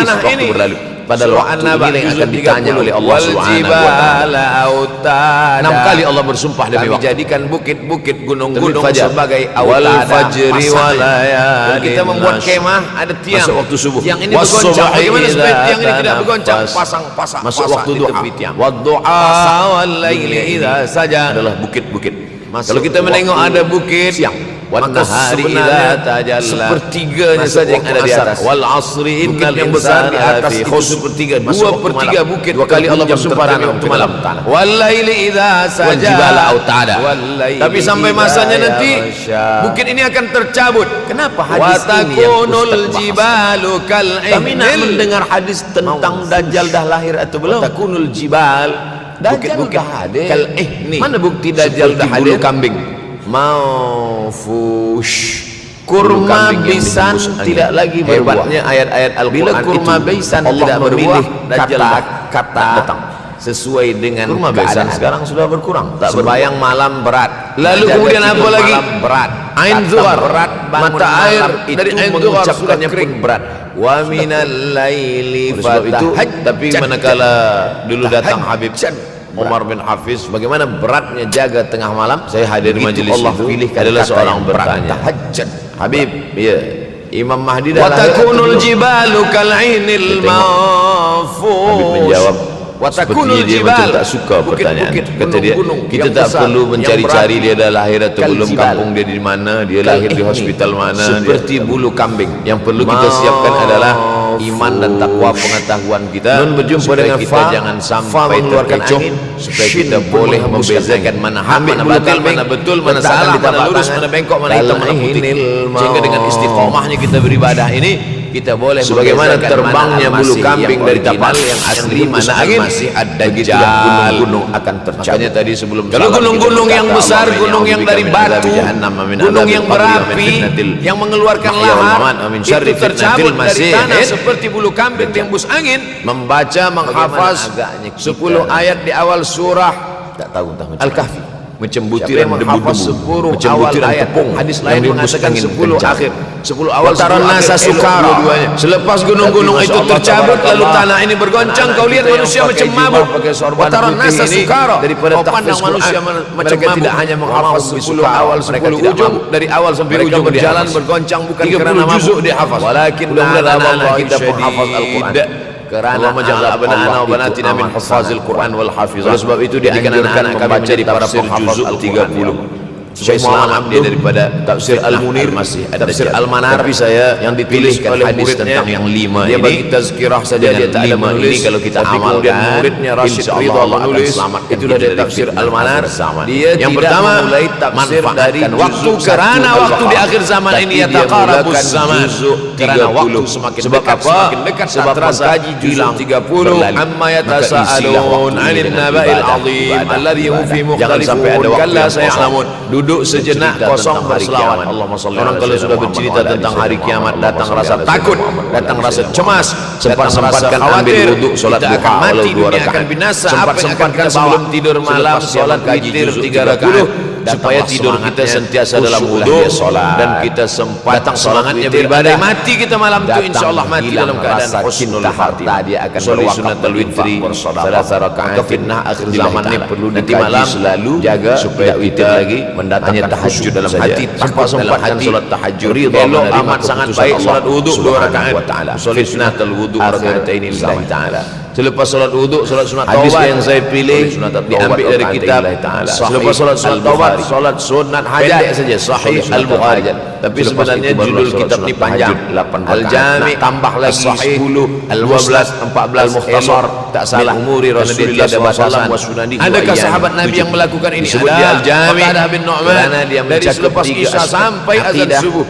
habis tanah waktu ini. berlalu. pada waktu An-Naba ini yang akan ditanya oleh Allah Subhanahu wa taala. 6 kali Allah bersumpah demi waktu. Jadikan bukit-bukit gunung-gunung Fajar. sebagai Wal autada, fajri pasangan. walayalin Dan kita membuat nas. kemah, ada tiang. Masuk waktu subuh. Yang ini Was bergoncang. subhi Bagaimana supaya idza tiang ini tidak bergoncang? tanaffas. Pasang Masuk waktu di duha. tepi tiang. Wadduha wal laili idza saja. adalah bukit-bukit. Kalau kita menengok ada bukit siang, maka hari sebenarnya sepertiganya saja yang ada di atas. Wal asri innal Bukit yang besar di atas itu sepertiga, 2/3 bukit. 2 kali Allah bersumpah demi waktu malam. Wal laili idza saja. Wal jibala autada. Tapi sampai masanya nanti bukit ini akan tercabut. Kenapa Wa hadis ini yang takunul Ustaz bahas? jibalu kal Kami nak ihnil. mendengar hadis tentang Dajjal dah lahir atau belum? Takunul jibal. Dajjal Bukit-bukit dah hadir. kal ihni. Mana bukti Dajjal dah Seperti hadir? bulu kambing. Maufush. Kurma Bulu kambing yang bisan ditembus angin. tidak lagi berbuah. Hebatnya ayat-ayat Al-Quran Bila kurma itu, bisan Allah tidak berbuah, memilih Dajjal kata datang. sesuai dengan Kurma besan keadaan. sekarang sudah berkurang. Tak Sembayang malam berat. Lalu Menjaga kemudian apa tidur lagi? malam berat. Ain Kata zuhar, berat, bangun mata air malam dari itu ain zuhar mengucapkannya sudah kering. pun berat. Wa minal laili Oleh sebab itu, fatahajjad. tapi manakala dulu datang Habib Umar bin Hafiz, bagaimana beratnya jaga tengah malam? Saya hadir di Begitu majelis Allah itu, pilihkan adalah kata seorang yang berat. bertanya, Tahajjud. Habib, ya, Imam Mahdi dah Wa lahir atau takunul belum? jibalu kal ainil Kita tengok. manfush. Habib menjawab, Wa takunul sepertinya dia jibal. macam tak suka pertanyaan. Bukit-bukit, Kata dia, gunung-gunung kita yang tak besar, perlu yang mencari-cari berat. dia dah lahir atau Kal belum, jibal. kampung dia di mana, dia Kal lahir di ihni. hospital mana. Seperti dia- bulu kambing. Yang perlu kita siapkan adalah iman dan takwa pengetahuan kita. Nun berjumpa supaya dengan kita fa, jangan fa sampai mengeluarkan terkecoh, angin, supaya shin kita pun boleh menghembuskan membezakan angin. mana hak, Ambil mana bulu batil, kambing, mana betul, mana letakkan salah, di mana tapak lurus, tangan. mana bengkok, mana hitam, mana putih. Kal Sehingga dengan istiqomahnya kita beribadah ini, kita boleh Sebagaimana membezakan terbangnya mana bulu al-masih kambing yang dari original, tapak yang asli, yang mana angin. al-masih Begitulah ad-dajjal. gunung-gunung akan tercabut. Makanya tadi sebelum Lalu salam gunung-gunung kita yang berkata, besar, Allahumma gunung inni yang a'udzubika dari min batu, adzabi jahannam, wa min gunung adzabil yang qabri, wa min berapi, fitnatil yang mengeluarkan mahya wal lahar, mamat, wa min itu syarri fitnatil tercabut dari masih. tanah seperti bulu kambing dihembus angin. Membaca, menghafaz agaknya kita 10 ayat di awal surah Tak tahu entah macam Al-Kahfi, macam Siapa butiran yang menghafaz debu-debu, 10 macam awal butiran ayat, tepung. hadis yang lain dihembus mengatakan angin 10 kencang. akhir, 10 awal, Wataran 10 nasa akhir, elok sukara. dua-duanya. Selepas gunung-gunung Tapi itu Masya Allah, tercabut, lalu tabarakallah, tanah ini bergoncang, kau lihat kita yang manusia pakai macam jubah, mabuk. pakai sorban Wataran putih nasa ini, sukara. daripada Kau pandang tahfiz manusia Quran, macam mereka mabuk. tidak hanya menghafaz 10 awal, 10 tidak ujung, mabuk. dari awal sampai Mereka ujung berjalan dihafaz. bergoncang bukan 30 kerana mabuk. juzuk dihafaz. Walakin Mudah-mudahan anak-anak anak kita kita penghafaz Al-Quran. Kerana Allahumma ja'al abna'ana wa Allah banatina itu min amat hafazil sangat Quran wal hafizah. Oleh sebab itu Jadikan dianjurkan anak-anak kami membaca menjadi para tafsir penghafaz juzuk Al-Quran. 30. Syekh Supaya Muhammad selamat dia daripada Tafsir Al-Munir, Masih Tafsir Al-Manar, Tapi saya yang dituliskan oleh hadis muridnya tentang yang 5 dia ini. bagi tazkirah saja, Dengan dia tak ada 5 menulis. ini kalau kita Tapi amalkan, kemudian muridnya Rashid insya Ridha Allah akan menulis, selamatkan itulah kita dia dari tafsir fitnah Al-Manar. akhir zaman. Dia Yang tidak pertama, memulai tafsir manfaatkan dari waktu, juzuk kerana 1 waktu di Al-Baqarah. akhir zaman Tapi ini dia yataqarabus mulakan zaman. juzuk Kerana 30. waktu semakin Sebab dekat, apa? semakin dekat, Sebab tak terasa mengkaji juzuk hilang 30 berlalu. amma Maka isilah yatasaalun waktu ini 'anil dengan naba'il ibadah, 'azim ibadah, alladhi hum fi ibadah. Jangan sampai ada mukhtalifun waktu kalla yang saya'lamun. Duduk sejenak Bercerita kosong tentang hari berselawat. kiamat. Allahumma salli Orang ala kalau Sayyidina sudah Muhammad bercerita wa ala tentang Sayyidina hari kiamat, Muhammad, datang Allahumma rasa salli ala takut, Sayyidina Muhammad, datang wa ala rasa Sayyidina cemas, Muhammad. sempat-sempatkan Datang rasa ambil khawatir, wuduk solat kita duha akan mati, walau 2 dunia rakaat. akan binasa, Sempat-sempatkan apa yang akan kita sebelum bawa? tidur malam Selepas solat kaji witir juzuk 3 rakaat. 30, Supaya tidur kita sentiasa dalam khusyuklah wuduk dia solat. dan kita sempat Datang semangatnya witir, beribadah. andai mati kita malam itu, insyaallah mati hilang dalam keadaan rasa husnul cinta khatimah. harta, dia akan Soli berwakaf sunatul witri, berinfak, salasa bersedekah. rakaat. Maka fitnah akhir Lillahi zaman ini ta'ala. perlu Nanti dikaji malam selalu, jaga supaya tidak kita witir lagi, mendatangkan hanya tahajud khusyuk dalam saja. hati, Sempat-sempatkan hati, solat tahajud, ridha elok menerima amat sangat keputusan baik Allah solat wuduk 2 Subhanahu rakaat. wa ta'ala. Soli sunatul wuduk Akhir rakaatain lillahi ta'ala. Selepas solat wuduk, solat sunat Hadis taubat yang saya pilih diambil dari kitab Selepas solat sunat taubat, solat sunat hajat Pendek saja, Sahih Sahih Al-Bukhari. Al-Bukhari. Tapi Selepas sebenarnya itu barulah judul solat kitab sunat ini panjang. tahajud, 8 rakaat. Al-Jami' Nak tambah lagi As-Sahih, 10, Al-Musnad, 14 Al-Mukhtasar, tak salah. min umuri Kerana dia Rasulillah tiada batasan. SAW. Adakah sahabat Nabi yang melakukan ini? Disebut Ada. di Al-Jami' Qatadah bin Nu'man kerana dia dari mencakup selepas 3 Isya aspek sampai azan akidah, subuh.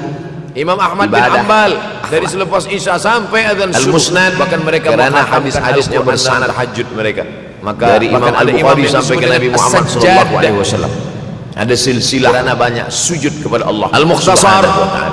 Imam Ahmad bin ibadah, Hanbal dari selepas Isya sampai azan subuh. Al-Musnad, Bahkan mereka kerana menghatamkan hadis-hadisnya Al-Quran dalam bersanad. tahajud mereka. Maka Dari Imam bahkan ada Al-Bukhari yang sampai ke disebut Nabi dengan Muhammad As-Sajjad. SAW. Ada silsilah Kerana banyak sujud kepada Allah Al-Mukhtasar Subhanahu wa ta'ala.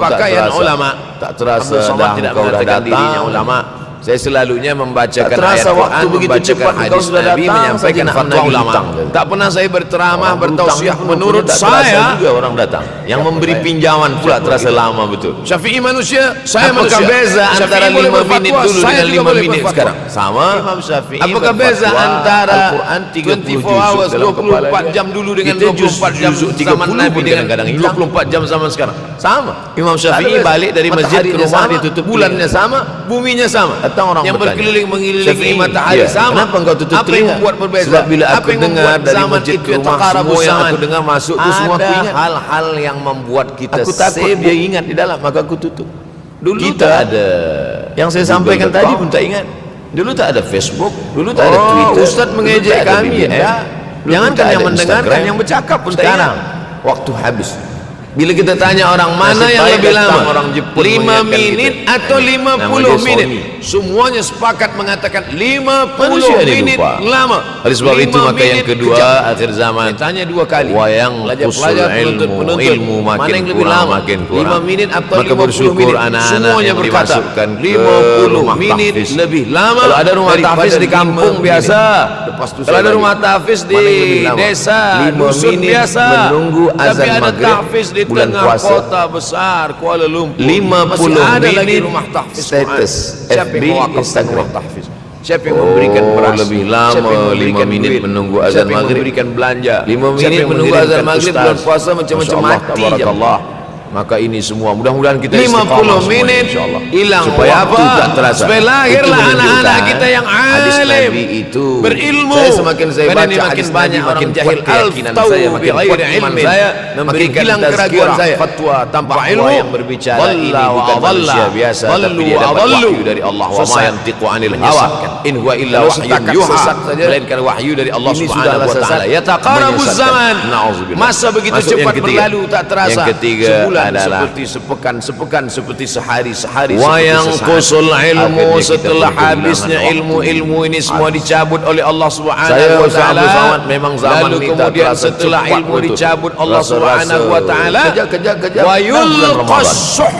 pakaian ulama. Tak terasa Abdul Somad dah tidak kau dah mengatakan datang, dirinya ulama. Saya selalunya membacakan Tak terasa ayat waktu Quran, begitu membacakan cepat engkau hadis sudah Nabi, datang menyampaikan saja fatwa nak ulama. hutang. Tak pernah saya berceramah, Orang bertausiah. hutang Menurut tak terasa saya, juga orang datang. yang memberi pinjaman pula terasa lama betul. Syafi'i manusia, saya Apakah manusia. beza antara Syafi'i boleh 5 berfatwa, menit dulu saya dengan juga 5 boleh menit berfatwa. sekarang? Sama. Imam Syafi'i Apakah beza berfatwa, antara Al-Quran 30 24 hours, juzuk dalam kepala 24 dia. jam dulu dengan Kita 24 jam juzuk zaman 30 Nabi pun dengan kadang-kadang hilang. 24 jam zaman sekarang? Sama. Imam Syafi'i Tak ada balik dari beza. masjid ke Mataharinya rumah sama, dia tutup bulannya telinga. sama, buminya sama. Datang orang yang bertanya, berkeliling mengelilingi Syafi'i, matahari ya, sama. kenapa engkau tutup Apa yang telinga? membuat berbeza? Sebab bila Apa aku yang dengar membuat dari zaman masjid itu ke rumah, yataqarabu semua yang zaman? aku dengar masuk tu semua aku Ada ingat. hal-hal yang membuat kita Aku takut sibuk. dia ingat di dalam, maka aku tutup. Dulu Kita tak ada yang saya Google sampaikan Doc. tadi pun tak ingat. Dulu tak ada Facebook, dulu tak ada Oh, Twitter. Ustaz dulu mengejek tak ada kami, BBM, ya. dulu Jangankan tak yang ada mendengarkan, Instagram. yang bercakap pun tak Sekarang ingat. waktu habis. Bila kita tanya orang mana Nasib yang baik lebih datang lama, orang Jepun 5 mengingatkan menit kita. atau Nama 50 dia menit? Sony. Semuanya sepakat mengatakan 50 Manusia ni menit lupa. lama. Oleh sebab 5 itu maka yang menit kedua kejam. akhir zaman Tanya 2 kali. wayang Pelajar-pelajar, kusul penuntut-penuntut, ilmu mana makin yang lebih kurang lama? makin kurang. 5 menit atau Maka 50 bersyukur menit? anak-anak Semuanya yang berkata dimasukkan ke 50 rumah menit tahfiz. lebih lama. Kalau ada rumah daripada tahfiz di 5 kampung menit. biasa, Lepas tu kalau saya ada bagi. rumah tahfiz di Mana yang lebih lama? desa, 5 dusun menit biasa, menunggu tapi azan ada maghrib tahfiz di bulan tengah puasa. kota besar Kuala Lumpur. 50 Masih ada lagi menit rumah tahfiz status Quran. Siapa FB, yang mewakafkan Instagram. rumah tahfiz? Siapa yang memberikan Oh, beras? lebih lama, Siapa yang 5 memberikan menit duit? menunggu azan Siapa yang maghrib? memberikan belanja? 5 Siapa menit yang menunggu azan mengirimkan maghrib ustaz? bulan puasa macam-macam Masya Allah, mati. tabarakallah. Maka ini semua mudah-mudahan kita 50 istiqamah semua, menit insyaallah. hilang Supaya waktu apa? tak terasa. Supaya lahirlah Itu menunjukkan anak-anak kita yang hadis alim, Nabi itu berilmu. Saya semakin saya Karena baca ini makin hadis banyak Nabi, orang makin jahil, kuat keyakinan al-tau saya, makin bighairi kuat iman ilmin. saya, Makin memberikan hilang tazkirah, keraguan saya. fatwa tanpa Bahwa ilmu yang berbicara ini Dhalla wa bukan adalla. manusia biasa, Dhallu tapi dia wa dapat adallu. wahyu dari Allah. Wa ma Sesat. yantiqu anil hawa Menyesatkan. in huwa illa Kalau wahyun setakat yuha, sesat saja, melainkan wahyu dari Allah ini Subhanahu sudahlah wa taala. sesat. Yataqarabu Menyesatkan. zaman. Na'udzubillah. Masa begitu Masuk yang cepat ketiga. berlalu tak terasa. Yang ketiga Sebulan adalah seperti sepekan, sepekan seperti sehari, sehari wayang seperti kusul sesaat. ilmu Akhirnya kita setelah berkehilangan habisnya waktu. ilmu-ilmu ini semua dicabut oleh Allah Subhanahu Saya wa Ustaz taala. Abdul Somad, memang zaman Lalu ini tak kemudian terasa setelah cepat ilmu betul. dicabut Allah Rasa-rasa Subhanahu wa taala, kejap wa dah bulan Ramadan. yulqas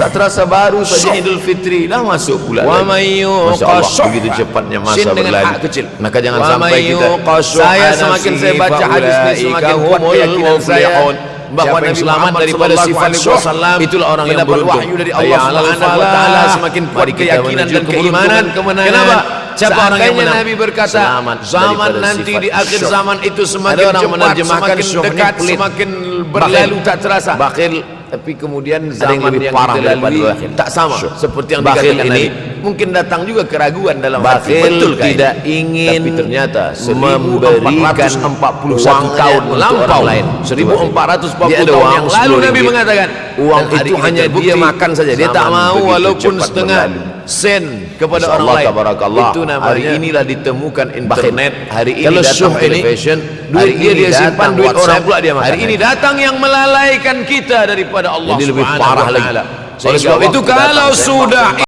Tak terasa baru saja Idul Fitri dah masuk pula Wa lagi. man Masya Allah, yuqas begitu cepatnya Sin masa dengan berlalu. hak kecil. Maka jangan Wa sampai man kita. yuqas Saya an semakin nafsihi saya baca hadis ini faulaika semakin kuat humul keyakinan saya muflihun. bahwa Siapa yang Nabi selamat Muhammad daripada sallallahu sifat alaihi syuh, wasallam itulah orang yang mendapat beruntung. wahyu dari Allah Hayya 'alal Subhanahu wa falah. taala, semakin kuat Mari kita keyakinan menuju dan keberuntungan, keimanan. kemenangan. Kenapa? Siapa orang yang Seandainya menang? Nabi berkata Selamat zaman daripada nanti sifat di akhir syuh. zaman itu semakin Ada orang cepat, menerjemahkan semakin syuhnya dekat, pelit. semakin berlalu tak terasa. Bakhil, Tapi kemudian yang zaman lebih yang parah kita daripada lalui bakhil. tak sama Syuh. seperti yang Bakhil dikatakan ini Nabi. Mungkin datang juga keraguan dalam hati. Bakhil Betul tidak ingin Tapi ternyata memberikan 1441 tahun untuk lampau orang lain. 1440 Dia ada tahun uang yang lalu 10 Nabi ringgit. mengatakan Uang dan hari itu ini hanya terbukti dia makan saja. Dia tak zaman mau begitu walaupun cepat setengah berlalu. sen kepada Masya orang Allah, lain. tabarakallah. Itu namanya Hari inilah ditemukan internet. Hari ini Kalau datang syuh ini, television. duit Hari dia ini simpan, datang duit WhatsApp. orang pula dia makan. Hari ini datang yang melalaikan kita daripada Allah Jadi lebih Subhanahu parah wa lagi. taala. Oleh Sehingga sebab itu waktu kalau datang, saya sudah